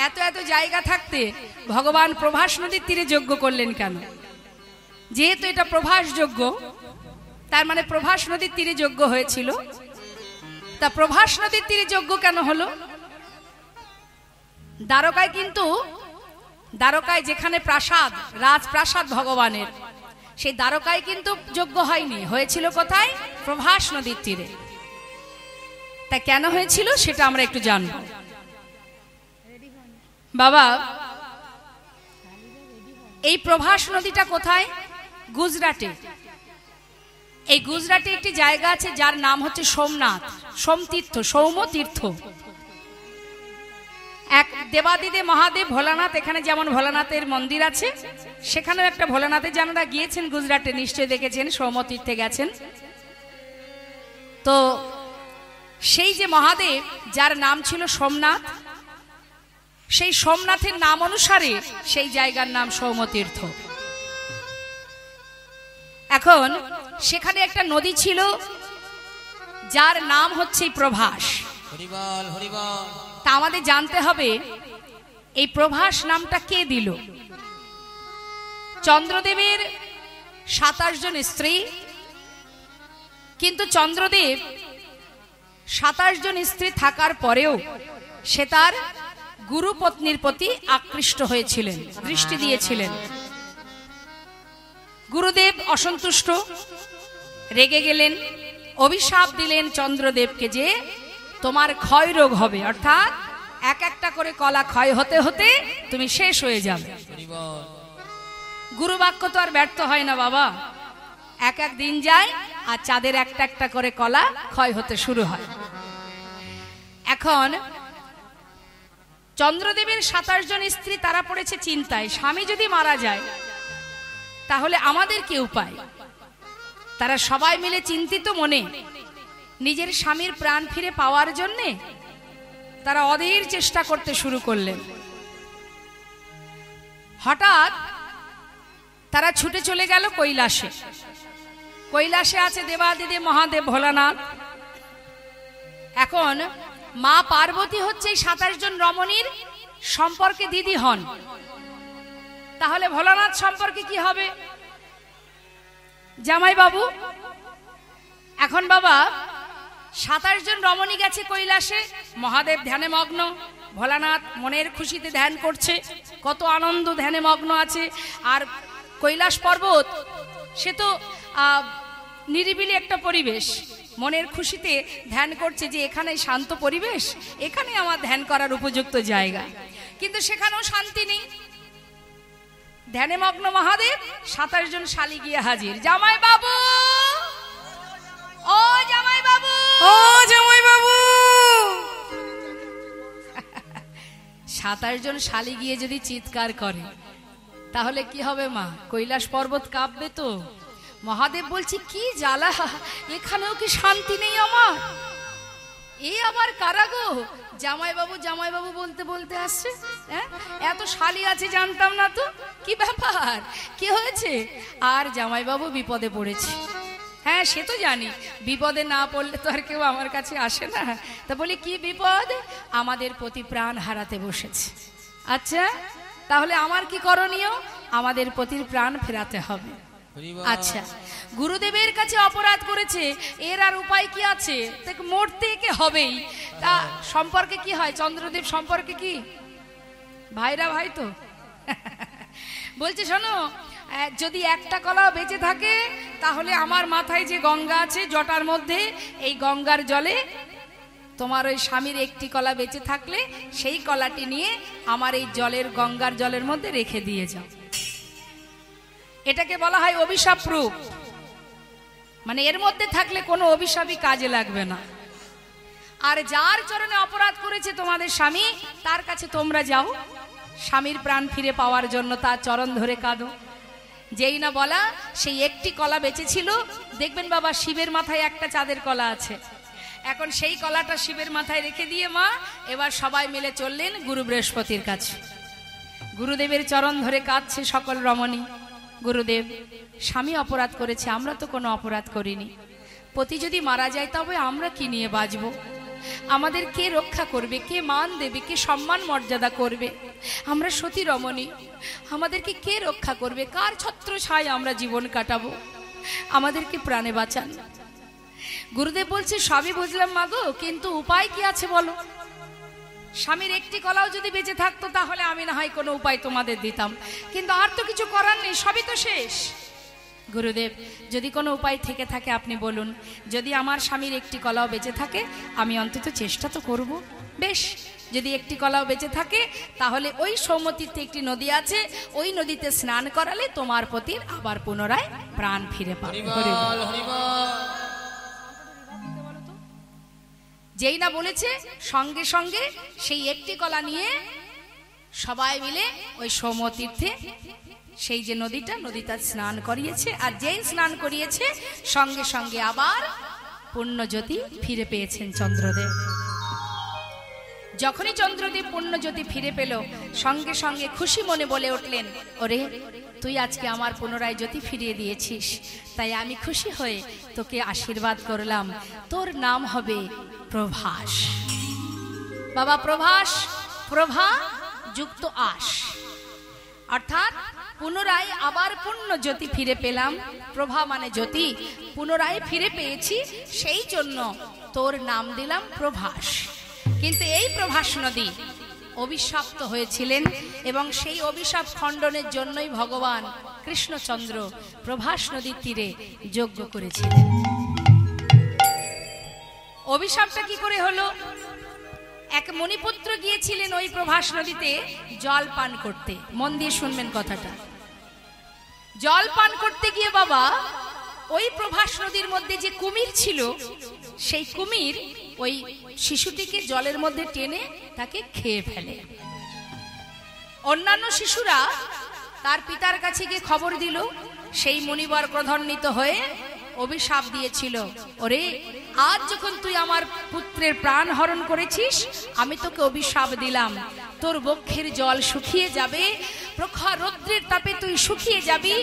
এত এত জায়গা থাকতে ভগবান প্রভাস নদীর তীরে যজ্ঞ করলেন কেন? যেহেতু এটা প্রভাস যজ্ঞ, তার মানে প্রভাস নদীর তীরে যজ্ঞ হয়েছিল। তা প্রভাস নদীর তীরে যজ্ঞ কেন হলো? দ্বারকায় কিন্তু, দ্বারকায় যেখানে প্রাসাদ, রাজপ্রাসাদ ভগবানের, সেই দ্বারকায় কিন্তু যজ্ঞ হয়নি, হয়েছিল কোথায়? প্রভাস নদীর তীরে। তা কেন হয়েছিল সেটা আমরা একটু জানব। বাবা, এই প্রভাস নদীটা কোথায়? গুজরাটে। এই গুজরাটে একটি জায়গা আছে যার নাম হচ্ছে সোমনাথ, সোমতীর্থ, সৌমতীর্থ। এক দেবাদিদেব মহাদেব ভোলানাথ, এখানে যেমন ভোলানাথের মন্দির আছে, সেখানেও একটা ভোলানাথে যারা গিয়েছেন গুজরাটে নিশ্চয়ই দেখেছেন, সৌমতীর্থে গেছেন। তো সেই যে মহাদেব যার নাম ছিল সোমনাথ, সেই সোমনাথের নাম অনুসারে সেই জায়গার নাম সৌমতীর্থ। এখন সেখানে একটা নদী ছিল যার নাম হচ্ছে প্রভাস। হরিবল হরিবল। তা আমাদের জানতে হবে এই প্রভাস নামটা কে দিল? চন্দ্রদেবের 27 জন স্ত্রী, কিন্তু চন্দ্রদেব 27 জন স্ত্রী থাকার পরেও সে তার গুরু পত্নীর প্রতি আকৃষ্ট হয়েছিলেন, দৃষ্টি দিয়েছিলেন। গুরুদেব অসন্তুষ্ট, রেগে গেলেন, অভিশাপ দিলেন চন্দ্রদেবকে যে তোমার ক্ষয় রোগ হবে, অর্থাৎ এক একটা করে কলা ক্ষয় হতে হতে তুমি শেষ হয়ে যাবে। গুরু বাক্য তো আর ব্যর্থ হয় না বাবা, এক এক দিন যায় আর চাঁদের একটা একটা করে কলা ক্ষয় হতে শুরু হয়। এখন চন্দ্রদেবের 27 জন স্ত্রী তারা পড়েছে চিন্তায়, স্বামী যদি মারা যায় তাহলে আমাদের কি উপায়? তারা সবাই মিলে চিন্তিত মনে নিজের স্বামীর প্রাণ ফিরে পাওয়ার জন্যে তারা অধীর চেষ্টা করতে শুরু করলেন। হঠাৎ তারা ছুটে চলে গেল কৈলাসে। কৈলাসে আছে দেবাদিদেব মহাদেব ভোলানাথ। এখন মা পার্বতী হচ্ছে 27 জন রমণীর সম্পর্কে দিদি হন, তাহলে ভোলানাথ সম্পর্কে কি হবে? জামাই বাবু। এখন বাবা 27 জন রমণী গেছে কৈলাসে, মহাদেব ধ্যানে মগ্ন, ভোলানাথ মনের খুশিতে ধ্যান করছে, কত আনন্দ ধ্যানে মগ্ন আছে। আর কৈলাস পর্বত সে তো নিরিবিলি একটা পরিবেশ, মনের খুশিতে ধ্যান করছে যে এখানে শান্ত পরিবেশ, এখানে আমার ধ্যান করার উপযুক্ত জায়গা। কিন্তু সেখানেও শান্তি নেই, ধ্যানে মগ্ন মহাদেব 27 জন শালি গিয়ে হাজির। জামাই বাবু, ও জামাই বাবু, ও জামাই বাবু। 27 জন শালি গিয়ে যদি চিৎকার করে তাহলে কি হবে মা? কৈলাস পর্বত কাঁপবে তো। মহাদেব বলছি কি জ্বালা, এখানেও কি শান্তি নেই আমার? এই আবার কারা গো? জামাই বাবু বলতে বলতে আসছে। হ্যাঁ, এত শালি আছে জানতাম না তো। কি ব্যাপার, কি হয়েছে? আর জামাই বাবু বিপদে পড়েছে। হ্যাঁ সে তো জানি, বিপদে না পড়লে তো আর কেউ আমার কাছে আসে না। তা বলি কি বিপদ? আমাদের প্রতি প্রাণ হারাতে বসেছে। আচ্ছা তাহলে আমার কি করণীয়? আমাদের প্রতির প্রাণ ফেরাতে হবে। আচ্ছা, গুরুদেবের কাছে অপরাধ করেছে, এর আর উপায় কি আছে? মরতে একে হবেই। তা সম্পর্কে কি হয়? চন্দ্রদেব সম্পর্কে কি ভাইরা ভাই তো। বলছে শোনো, যদি একটা কলাও বেঁচে থাকে তাহলে আমার মাথায় যে গঙ্গা আছে জটার মধ্যে, এই গঙ্গার জলে তোমার ওই স্বামীর একটি কলা বেঁচে থাকলে সেই কলাটি নিয়ে আমার এই জলের গঙ্গার জলের মধ্যে রেখে দিয়ে যাও। এটাকে বলা হয় অভিশাপ রূপ। মানে এর মধ্যে থাকলে কোনো অভিশাপই কাজে লাগবে না। আর যার চরণে অপরাধ করেছে তোমাদের স্বামী, তার কাছে তোমরা যাও স্বামীর প্রাণ ফিরে পাওয়ার জন্য, তার চরণ ধরে কাঁদো। যেই না বলা, সেই একটি কলা বেঁচে ছিল। দেখবেন বাবা, শিবের মাথায় একটা চাঁদের কলা আছে। এখন সেই কলাটা শিবের মাথায় রেখে দিয়ে মা এবার সবাই মিলে চললেন গুরু বৃহস্পতির কাছে। গুরুদেবের চরণ ধরে কাঁদছে সকল রমণী। গুরুদেব, স্বামী অপরাধ করেছে, আমরা তো কোনো অপরাধ করিনি। পতি যদি মারা যায় তবে আমরা কি নিয়ে বাঁচব? আমাদের কে রক্ষা করবে, কে মান দেবে, কে সম্মান মর্যাদা করবে? আমরা সতী রমণী, আমাদেরকে কে রক্ষা করবে? কার ছত্র ছায় আমরা জীবন কাটাবো? আমাদেরকে প্রাণে বাঁচান। গুরুদেব বলছে সবই বুঝলাম মাগো, কিন্তু উপায় কি আছে বলো? স্বামীর একটি কলাও যদি বেঁচে থাকতো তাহলে আমি না হয় কোনো উপায় তোমাদের দিতাম, কিন্তু আর তো কিছু করার নেই, সবই তো শেষ। গুরুদেব, যদি কোনো উপায় থেকে থাকে আপনি বলুন। যদি আমার স্বামীর একটি কলাও বেঁচে থাকে আমি অন্তত চেষ্টা তো করব। বেশ, যদি একটি কলাও বেঁচে থাকে তাহলে ওই সৌমতীর্থে একটি নদী আছে, ওই নদীতে স্নান করালে তোমার পতির আবার পুনরায় প্রাণ ফিরে পাবে। যেই না বলেছে সঙ্গে সঙ্গে সেই একটি কলা নিয়ে সবাই মিলে ওই সৌমতীর্থে, সেই যে নদীটা স্নান করিয়েছে। আর যেই স্নান করিয়েছে সঙ্গে সঙ্গে আবার পুণ্যজ্যোতি ফিরে পেয়েছেন চন্দ্রদেব। যখনই চন্দ্রদেব পুণ্যজ্যোতি ফিরে পেল সঙ্গে সঙ্গে খুশি মনে বলে উঠলেন, ওরে তুই আজকে আমার পুনরায় জ্যোতি ফিরিয়ে দিয়েছিস, তাই আমি খুশি হয়ে তোকে আশীর্বাদ করলাম, তোর নাম হবে প্রভাস। বাবা প্রভাস, প্রভা যুক্ত আস, অর্থাৎ পুনরায় আবার পূর্ণ জ্যোতি ফিরে পেলাম। প্রভা মানে জ্যোতি, পুনরায় ফিরে পেয়েছি, সেই জন্য তোর নাম দিলাম প্রভাস। কিন্তু এই প্রভাস নদী অভিশপ্ত হয়েছিলেন এবং সেই অভিশাপ খণ্ডনের জন্যই ভগবান কৃষ্ণচন্দ্র প্রভাস নদীর তীরে যজ্ঞ করেছিলেন। অভিশাপটা কি করে হলো? এক মণিপুত্র গিয়েছিলেন ওই প্রভাস নদীতে জল পান করতে। মন দিয়ে শুনবেন কথাটা। জল পান করতে গিয়ে বাবা ওই প্রভাস নদীর মধ্যে যে কুমির ছিল, সেই কুমির ওই শিশুটিকে জলের মধ্যে টেনে তাকে খেয়ে ফেলে। অন্যান্য শিশুরা তার পিতার কাছে গিয়ে খবর দিল। সেই মুনিবর ক্রোধান্বিত হয়ে অভিশাপ দিয়েছিল, ওরে আজ যখন তুই আমার পুত্রের প্রাণ হরণ করেছিস, আমি তোকে অভিশাপ দিলাম, তোর বক্ষের জল শুকিয়ে যাবে, প্রখর রৌদ্রের তাপে তুই শুকিয়ে যাবি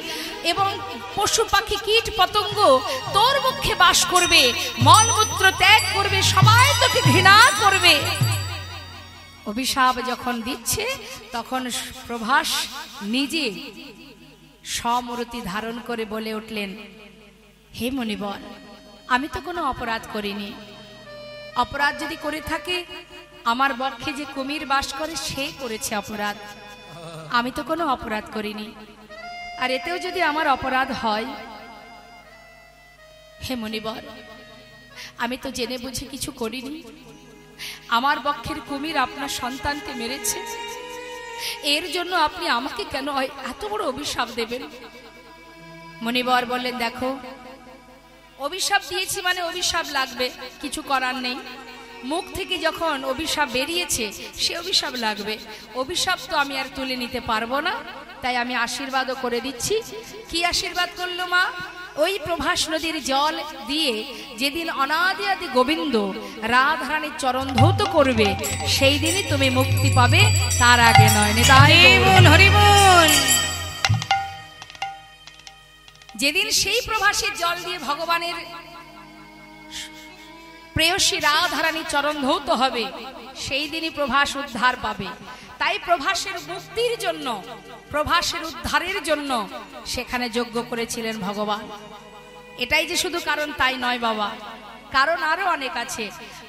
এবং পশু পাখি কীট পতঙ্গ তোর বক্ষে বাস করবে, মলমূত্র ত্যাগ করবে, সবাই তোকে ঘৃণা করবে। অভিশাপ যখন দিচ্ছে তখন প্রভাস নিজে সমূর্তি ধারণ করে বলে উঠলেন, হে মুনিবর, আমি তো কোনো অপরাধ করিনি। অপরাধ যদি করে থাকে আমার বক্ষে যে কুমির বাস করে সে করেছে অপরাধ, আমি তো কোনো অপরাধ করিনি। আর এতেও যদি আমার অপরাধ হয়, হে মুনিবর, আমি তো জেনে বুঝে কিছু করিনি। আমার বক্ষের কুমির আপনার সন্তানকে মেরেছে, এর জন্য আপনি আমাকে কেন এত বড় অভিশাপ দেবেন? মুনিবর বললেন, দেখো, অভিশাপ দিয়েছি মানে অভিশাপ লাগবে, কিছু করার নেই। মুখ থেকে যখন অভিশাপ বেরিয়েছে সে অভিশাপ লাগবে। অভিশাপ তো আমি আর তুলে নিতে পারবো না, তাই আমি আশীর্বাদও করে দিচ্ছি। কি আশীর্বাদ করলো মা? ওই প্রভাস নদীর জল দিয়ে যেদিন অনাদি আদি গোবিন্দ রাধারানীর চরণ ধৌত করবে সেই দিনই তুমি মুক্তি পাবে, তার আগে নয়। হরিবল। যেদিন সেই প্রভাসের জল দিয়ে ভগবানের প্রেয়সী রাধারানীর চরণ ধৌত হবে সেই দিনই প্রভাস উদ্ধার পাবে। তাই প্রভাসের মুক্তির জন্য, প্রভাসের উদ্ধারের জন্য সেখানে যজ্ঞ করেছিলেন ভগবান। এটাই যে শুধু কারণ তাই নয় বাবা, কারণ আরো অনেক আছে।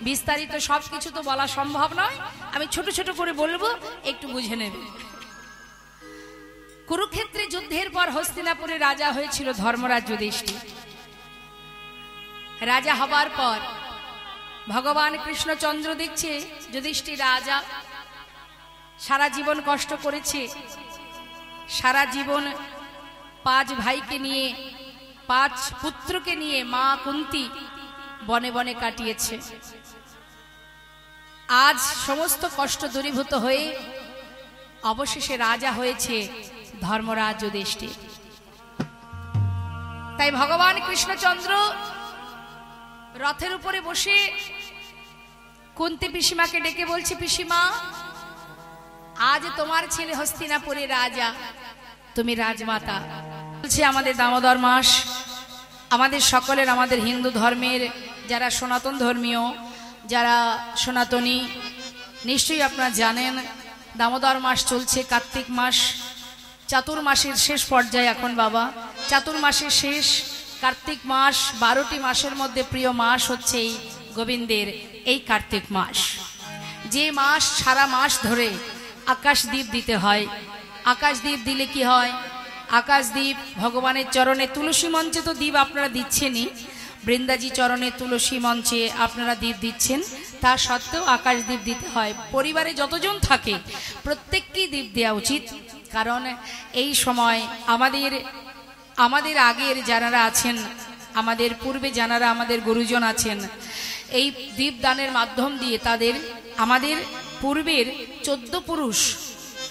বিস্তারিত সবকিছু তো বলা সম্ভব নয়, আমি ছোট ছোট করে বলবো, একটু বুঝে নেবে। কুরুক্ষেত্রে যুদ্ধের পর হস্তিনাপুরে রাজা হয়েছিল ধর্মরাজ যুধিষ্ঠির। রাজা হবার পর ভগবান কৃষ্ণচন্দ্র দেখছে যুধিষ্ঠির রাজা সারা জীবন কষ্ট করেছে, সারা জীবন 5 ভাইকে নিয়ে, 5 পুত্রকে নিয়ে মা কুন্তি বনে বনে কাটিয়েছে। আজ সমস্ত কষ্ট দূরীভূত হয়ে অবশেষে রাজা হয়েছে ধর্মরাজ যুধিষ্ঠির। তাই ভগবান কৃষ্ণচন্দ্র রথের উপরে বসে কুন্তি পিসিমাকে ডেকে বলছে, পিসিমা, আজ তোমার ছেলে হস্তিনাপুরের রাজা, তুমি রাজমাতা। বলছে আমাদের দামোদর মাস, আমাদের সকলের, আমাদের হিন্দু ধর্মের যারা সনাতন ধর্মীয়, যারা সনাতনী, নিশ্চয়ই আপনারা জানেন দামোদর মাস চলছে, কার্তিক মাস, চাতুর্মাসের শেষ পর্যায়ে এখন বাবা। চাতুর্মাসের শেষ কার্তিক মাস, 12টি মাসের মধ্যে প্রিয় মাস হচ্ছে এই গোবিন্দের এই কার্তিক মাস। যে মাস সারা মাস ধরে আকাশদ্বীপ দিতে হয়। আকাশদ্বীপ দিলে কি হয়? আকাশদ্বীপ ভগবানের চরণে, তুলসী মঞ্চে তো দ্বীপ আপনারা দিচ্ছেনই, বৃন্দাজি চরণে তুলসী মঞ্চে আপনারা দ্বীপ দিচ্ছেন, তা সত্ত্বেও আকাশদ্বীপ দিতে হয়। পরিবারে যতজন থাকে প্রত্যেককেই দ্বীপ দেওয়া উচিত, কারণ এই সময় আমাদের আগের যারা আছেন, আমাদের পূর্বে যারা আমাদের গুরুজন আছেন, এই দীপদানের মাধ্যম দিয়ে আমাদের পূর্বের 14 পুরুষ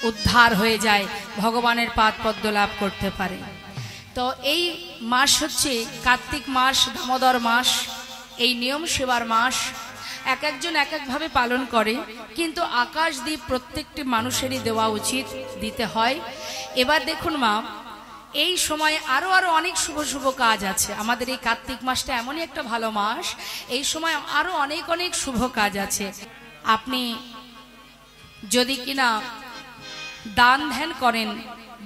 উদ্ধার হয়ে যায়, ভগবানের পাদ পদ্ম লাভ করতে পারে। তো এই মাস হচ্ছে কার্তিক মাস, দামোদর মাস, এই নিয়ম সেবার মাস। এক একজন এক একভাবে পালন করে, কিন্তু আকাশদ্বীপ প্রত্যেকটি মানুষেরই দেওয়া উচিত, দিতে হয়। এবার দেখুন মা, এই সময় আরো অনেক শুভ শুভ কাজ আছে। আমাদের এই কার্তিক মাসটা এমনই একটা ভালো মাস, এই সময় আরো অনেক শুভ কাজ আছে। আপনি যদি কিনা দান ধ্যান করেন,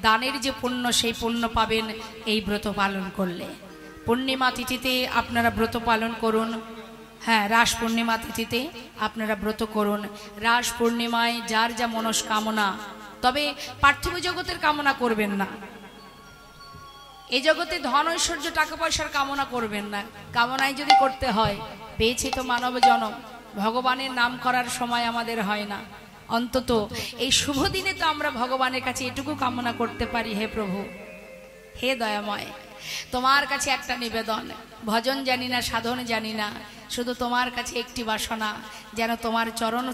দানের যে পুণ্য, সেই পুণ্য পাবেন এই ব্রত পালন করলে। পূর্ণিমা তিথিতে আপনারা ব্রত পালন করুন। হ্যাঁ, রাস পূর্ণিমা তিথিতে আপনারা ব্রত করুন। রাস পূর্ণিমায় যার যা মনস্কামনা, তবে পার্থিব জগতের কামনা করবেন না। এই জগতে ধন ঐশ্বর্য টাকা পয়সার কামনা করবেন না। কামনাই যদি করতে হয়, পেয়েছি তো মানব জনম, ভগবানের নাম করার সময় আমাদের হয় না। অন্তত এই শুভ দিনে তো আমরা ভগবানের কাছে এটুকু কামনা করতে পারি, হে প্রভু, হে দয়াময়, তোমার কাছে একটা নিবেদন, ভজন জানি না, সাধন জানি না, শুধু তোমার কাছে একটি বাসনা, যেন তোমার চরণ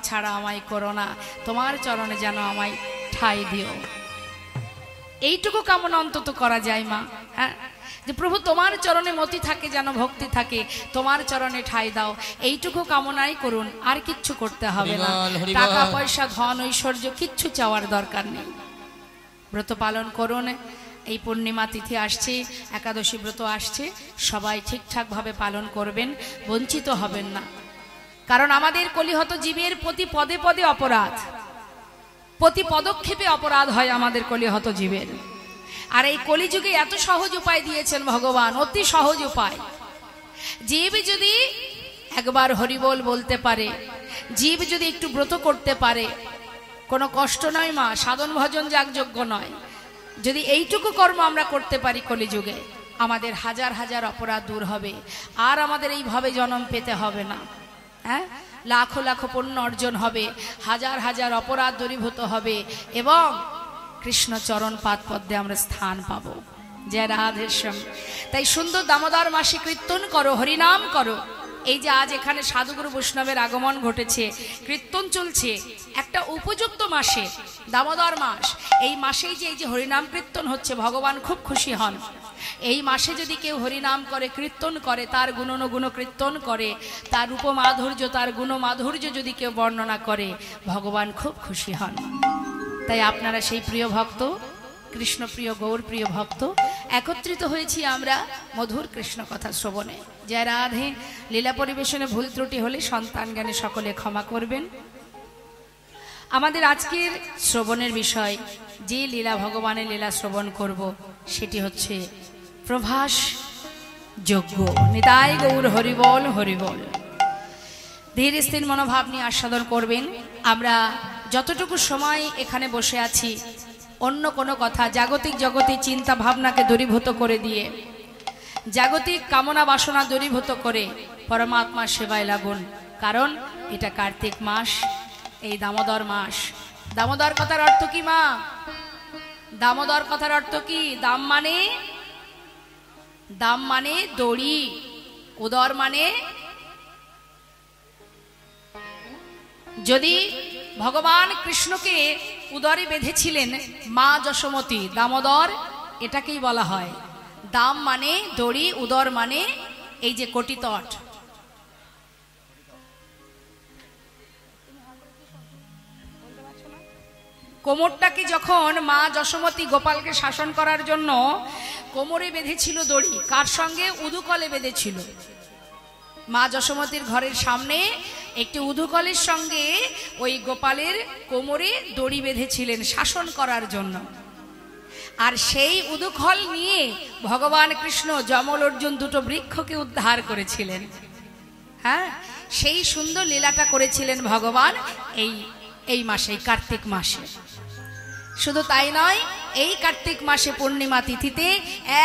ছাড়া আমায় করো না, তোমার চরণে যেন আমায় ঠাঁই দিও। এইটুকু কামনা অন্তত করা যায় মা। হ্যাঁ, যে প্রভু তোমার চরণে মতি থাকে, যেন ভক্তি থাকে, তোমার চরণে ঠাঁই দাও, এইটুকু কামনাই করুন, আর কিচ্ছু করতে হবে না। টাকা পয়সা ধন ঐশ্বর্য কিচ্ছু চাওয়ার দরকার নেই। ব্রত পালন করুন। এই পূর্ণিমা তিথি আসছে, একাদশী ব্রত আসছে, সবাই ঠিকঠাকভাবে পালন করবেন, বঞ্চিত হবেন না। কারণ আমাদের কলিহত জীবের প্রতি পদে পদে অপরাধ, প্রতি পদক্ষেপে অপরাধ হয় আমাদের কলিহত জীবের। আর এই কলিযুগে এত সহজ উপায় দিয়েছেন ভগবান, অতি সহজ উপায়। জীব যদি একবার হরিবোল বলতে পারে, জীব যদি একটু ব্রত করতে পারে, কোনো কষ্ট নয় মা, সাধন ভজন যাগযজ্ঞ নয়, যদি এইটুকু কর্ম আমরা করতে পারি কলিযুগে, আমাদের হাজার হাজার অপরাধ দূর হবে, আর আমাদের এইভাবে জন্ম পেতে হবে না। হ্যাঁ, লাখো লাখো পুণ্য অর্জন হবে, হাজার হাজার অপরাধ দূরীভূত হবে এবং কৃষ্ণ চরণ পাদ পদ্মে আমরা স্থান পাবো। জয় রাধেশ্যাম। তাই সুন্দর দামোদর মাসে কীর্তন করো, হরিনাম করো। এই যে আজ এখানে সাধুগুরু বৈষ্ণবের আগমন ঘটেছে, কীর্তন চলছে, একটা উপযুক্ত মাসে, দামোদর মাস, এই মাসেই যে এই যে হরিনাম কীর্তন হচ্ছে, ভগবান খুব খুশি হন। এই মাসে যদি কেউ হরিনাম করে, কীর্তন করে, তার গুণনুগুণ কীর্তন করে, তার রূপমাধুর্য, তার গুণমাধুর্য যদি কেউ বর্ণনা করে, ভগবান খুব খুশি হন। তাই আপনারা সেই প্রিয় ভক্ত, কৃষ্ণপ্রিয় গৌর প্রিয় ভক্ত, একত্রিত হয়েছি আমরা মধুর কৃষ্ণ কথা শ্রবণে। জয় রাধে। লীলা পরিবেশনে ভুল ত্রুটি হলে সন্তান জ্ঞানে সকলে ক্ষমা করবেন। আমাদের আজকের শ্রবণের বিষয়, যে লীলা ভগবানের লীলা শ্রবণ করব, সেটি হচ্ছে প্রভাস যজ্ঞ। নিতাই গৌর হরিবল হরিবল। ধীর স্থির মনোভাব নিয়ে আস্বাদন করবেন। আমরা যতটুকু সময় এখানে বসে আছি, অন্য কোনো কথা, জাগতিক জগতে চিন্তা ভাবনাকে দূরীভূত করে দিয়ে, জাগতিক কামনা বাসনা দূরীভূত করে পরমাত্মার সেবায় লাগুন। কারণ এটা কার্তিক মাস, এই দামোদর মাস। দামোদর কথার অর্থ কি মা? দামোদর কথার অর্থ কি? দাম মানে দড়ি, উদর মানে, যদি ভগবান কৃষ্ণকে উদরে বেঁধেছিলেন মা যশোমতী, দামোদর এটাকেই বলা হয়। দাম মানে দড়ি, উদর মানে এই যে কটিতট। কোমরটাকে যখন মা যশোমতী গোপালকে শাসন করার জন্য কোমরে বেঁধেছিল দড়ি, কার সঙ্গে? উদুকলে বেঁধেছিল। মা যশোমতীর ঘরের সামনে একটি উদুকলের সঙ্গে ওই গোপালের কোমরে দড়ি বেঁধেছিলেন শাসন করার জন্য। আর সেই উদুকল নিয়ে ভগবান কৃষ্ণ যমল অর্জুন দুটো বৃক্ষকে উদ্ধার করেছিলেন। হ্যাঁ, সেই সুন্দর লীলাটা করেছিলেন ভগবান এই মাসে, কার্তিক মাসে। শুধু তাই নয়, এই কার্তিক মাসে পূর্ণিমা তিথিতে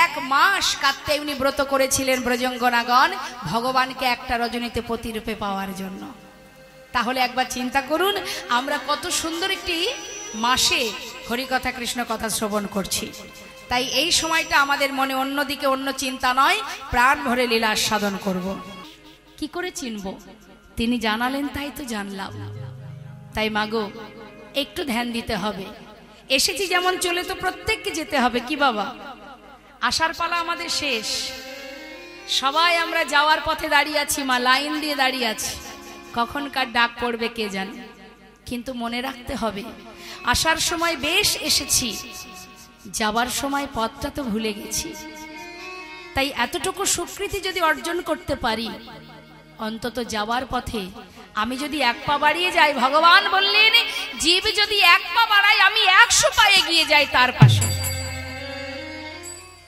1 মাস কাত্যায়নী ব্রত করেছিলেন ব্রজঙ্গনাগণ ভগবানকে একটা রজনীতে প্রতিরূপে পাওয়ার জন্য। তাহলে একবার চিন্তা করুন, আমরা কত সুন্দর একটি মাসে হরিকথা কৃষ্ণ কথা শ্রবণ করছি। তাই এই সময়টা আমাদের মনে অন্যদিকে অন্য চিন্তা নয়, প্রাণ ভরে লীলা আস্বাদন করব। কি করে চিনব? তিনি জানালেন তাই তো জানলাম। তাই মাগো, একটু ধ্যান দিতে হবে। এসেছি যেমন, চলে তো প্রত্যেককে যেতে হবে। কি বাবা, আসার পালা আমাদের শেষ। সবাই আমরা যাওয়ার পথে দাঁড়িয়ে আছি, মা লাইন দিয়ে দাঁড়িয়ে আছি। কখনকার ডাক পড়বে কে জানে। কিন্তু মনে রাখতে হবে, আসার সময় বেশ এসেছি, যাবার সময় পথটা তো ভুলে গেছি। তাই এতটুকু স্বীকৃতি যদি অর্জন করতে পারি, অন্তত যাওয়ার পথে আমি যদি 1 পা বাড়িয়ে যাই, ভগবান বললেন জীব যদি 1 পা বাড়ায়, আমি 100 পা এগিয়ে যাই তার পাশে।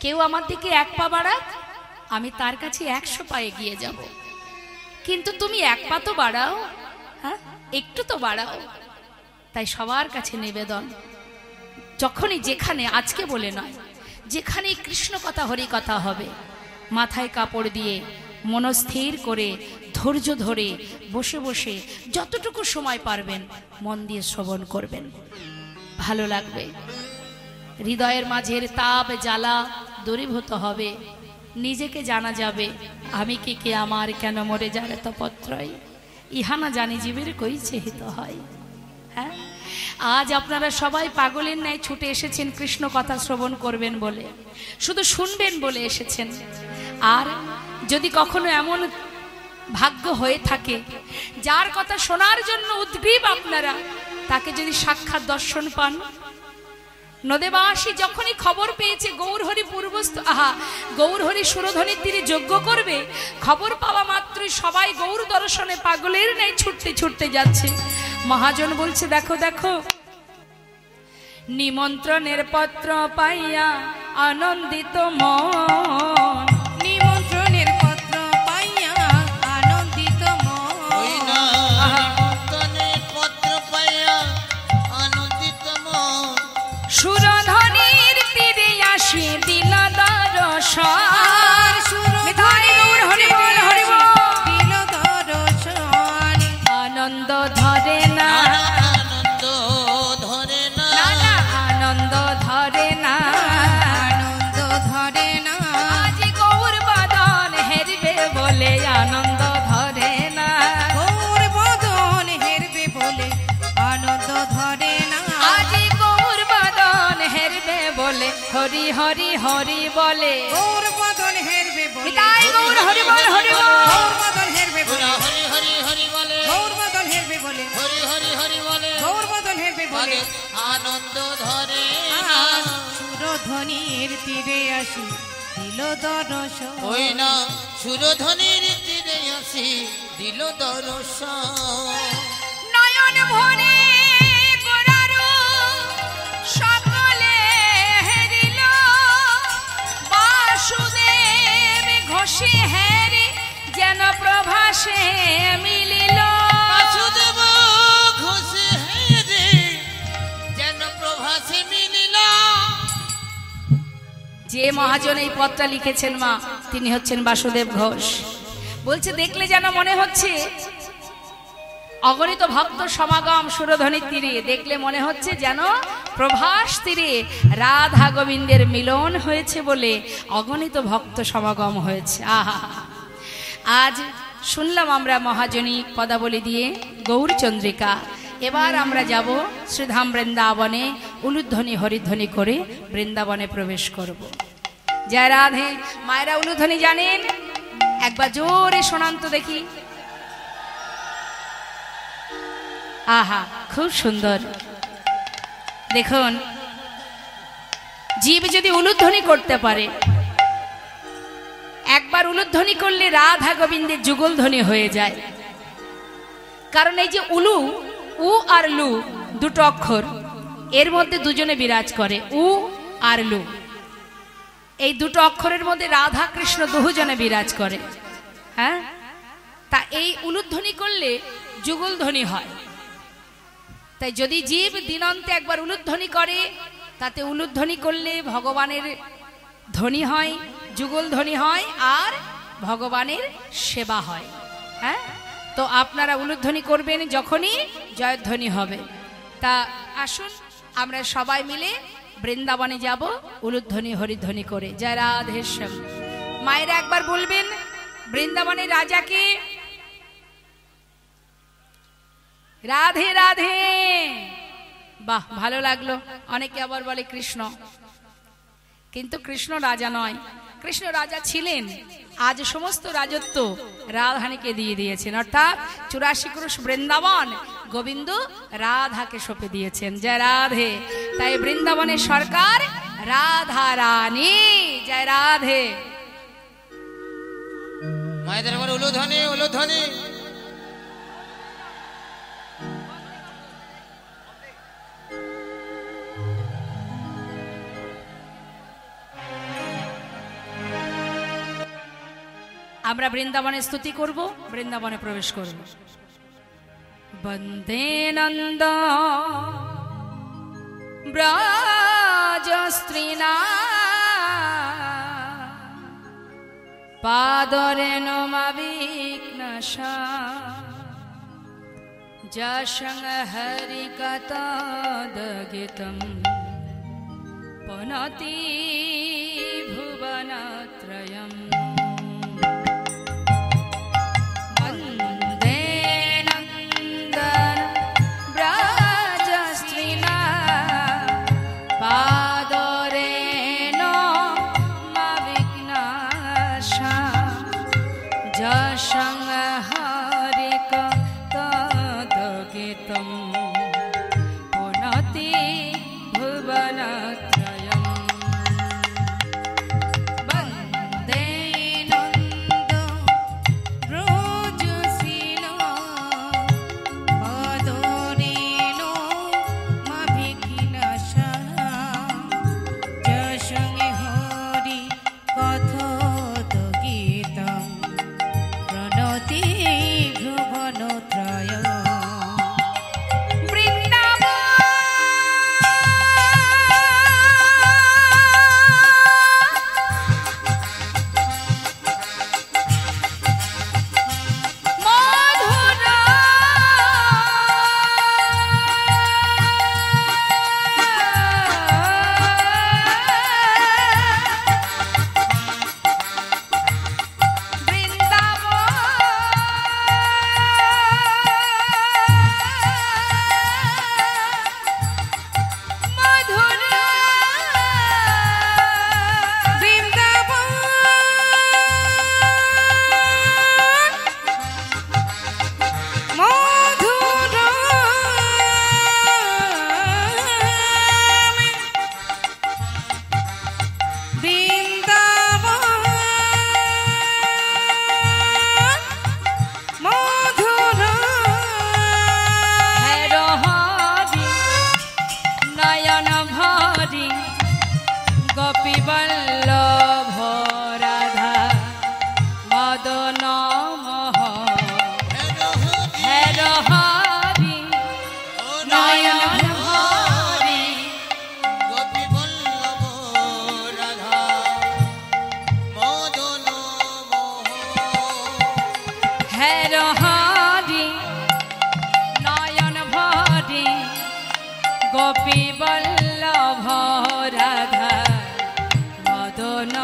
কেউ আমার দিকে 1 পা বাড়াক, আমি তার কাছে 100 পা এগিয়ে যাব। কিন্তু তুমি 1 পা তো বাড়াও, হ্যাঁ, একটু তো বাড়াও। তাই সবার কাছে নিবেদন, যখনই যেখানে, আজকে বলে নয়, যেখানে কৃষ্ণ কথা হরি কথা হবে, মাথায় কাপড় দিয়ে মনস্থির করে ধৈর্য ধরে বসে বসে যতটুকু সময় পারবেন মন দিয়ে শ্রবণ করবেন, ভালো লাগবে। হৃদয়ের মাঝের তাপ জ্বালা দূরীভূত হবে, নিজেকে জানা যাবে, আমি কি কে, আমার কেন মরে যারে তপত্রয়, ইহানা জানি জীবের কইছে হিত হয়। হ্যাঁ, আজ আপনারা সবাই পাগলের ন্যায় ছুটে এসেছেন কৃষ্ণ কথা শ্রবণ করবেন বলে, শুধু শুনবেন বলে এসেছেন। আর যদি কখনো এমন ভাগ্য হয়ে থাকে যার কথা শোনার জন্য উদ্গ্রীব আপনারা, তাকে যদি সাক্ষাৎ দর্শন পান, নদেবাসী যখনই খবর পেয়েছে গৌরহরি পূর্বস্থ, গৌরহরি সুরধ্বনির তীরে যজ্ঞ করবে, খবর পাওয়া মাত্রই সবাই গৌর দর্শনে পাগলের ন্যায় ছুটতে ছুটতে যাচ্ছে। মহাজন বলছে, দেখো দেখো, নিমন্ত্রণের পত্র পাইয়া আনন্দিত মন, নিমন্ত্রণের পত্র পাইয়া আনন্দিত মন, নিমন্ত্রণের পত্র পাইয়া আনন্দিত মন, সুরধ্বনির তীরে আসে দিল দর্শন। নিতাই গৌর হরিবল হরিবল, দিল দর্শন। হরি হরি হরি বলে গৌর বদন হেরবে বলে নিতাই গৌর হরি বল হরি বল গৌর বদন হেরবে বলে হরি হরি হরি বলে গৌর বদন হেরবে বলে হরি হরি হরি বলে গৌর বদন হেরবে বলে আনন্দ ধরে আজ সুরধ্বনির তীরে আসি দিল দর্শন ওই না সুরধ্বনির তীরে আসি দিল দর্শন নয়ন ভরে গোরারো সকলে হেরিল বাসুদেব ঘোষে হেরি যেন প্রভাসে মিলিল বাসুদেব ঘোষে হেরে যেন প্রভাসে মিলিল যে মহাজন এই পত্রটা লিখেছেন মা তিনি হচ্ছেন বাসুদেব ঘোষ। বলছে দেখলে যেন মনে হচ্ছে অগণিত ভক্ত সমাগম সুরধ্বনির তীরে, দেখলে মনে হচ্ছে যেন প্রভাস তীরে রাধা গোবিন্দের মিলন হয়েছে বলে অগণিত ভক্ত সমাগম হয়েছে। আহা, আজ শুনলাম আমরা মহাজনী পদাবলী দিয়ে গৌরচন্দ্রিকা। এবার আমরা যাব শ্রীধাম বৃন্দাবনে, উলুধ্বনি হরিধ্বনি করে বৃন্দাবনে প্রবেশ করব। জয় রাধে। মায়েরা উলুধ্বনি জানেন? একবার জোরে শোনান তো দেখি। আহা, খুব সুন্দর। দেখুন, জীব যদি উলুধ্বনি করতে পারে, একবার উলুধ্বনি করলে রাধা গোবিন্দের যুগল ধ্বনি হয়ে যায়। কারণ এই যে উলু, উ আর লু দুটো অক্ষর, এর মধ্যে দুজনে বিরাজ করে, উ আর লু। এই দুটো অক্ষরের মধ্যে রাধা কৃষ্ণ দুজনে বিরাজ করে। হ্যাঁ, তা এই উলুধ্বনি করলে যুগল ধ্বনি হয়। তাই যদি জীব দিনান্তে একবার উলুধ্বনি করে, তাতে উলুধ্বনি করলে ভগবানের ধ্বনি হয়, যুগল ধ্বনি হয়, আর ভগবানের সেবা হয়। হ্যাঁ, তো আপনারা উলুধ্বনি করবেন যখনই জয়ধ্বনি হবে। তা আসুন আমরা সবাই মিলে বৃন্দাবনে যাব উলুধ্বনি হরিধ্বনি করে। জয় রাধেশ্যাম। মায়েরা একবার বলবেন বৃন্দাবনের রাজাকে রাধে রাধে। বাহ, ভালো লাগলো। অনেকে আবার বলে কৃষ্ণ, কিন্তু কৃষ্ণ রাজা নয়। কৃষ্ণ রাজা ছিলেন, আজ সমস্ত রাজত্ব রাধানীকে দিয়ে দিয়েছেন, অর্থাৎ 84 ক্রোশ বৃন্দাবন গোবিন্দ রাধাকে সঁপে দিয়েছেন। জয় রাধে। তাই বৃন্দাবনের সরকার রাধা রানী। জয় রাধে। মায়েদের আমার উলুধ্বনি উলুধ্বনি। আমরা বৃন্দাবনে স্তুতি করব, বৃন্দাবনে প্রবেশ করব। বন্দে নন্দ ব্রজ স্ত্রীনা পাদরে নমাবিঘ্নশা যশং হরি কতদগীতম পুনতি ভুবনত্রয়ম। Bande গোপী বল্লভ রাধা মদন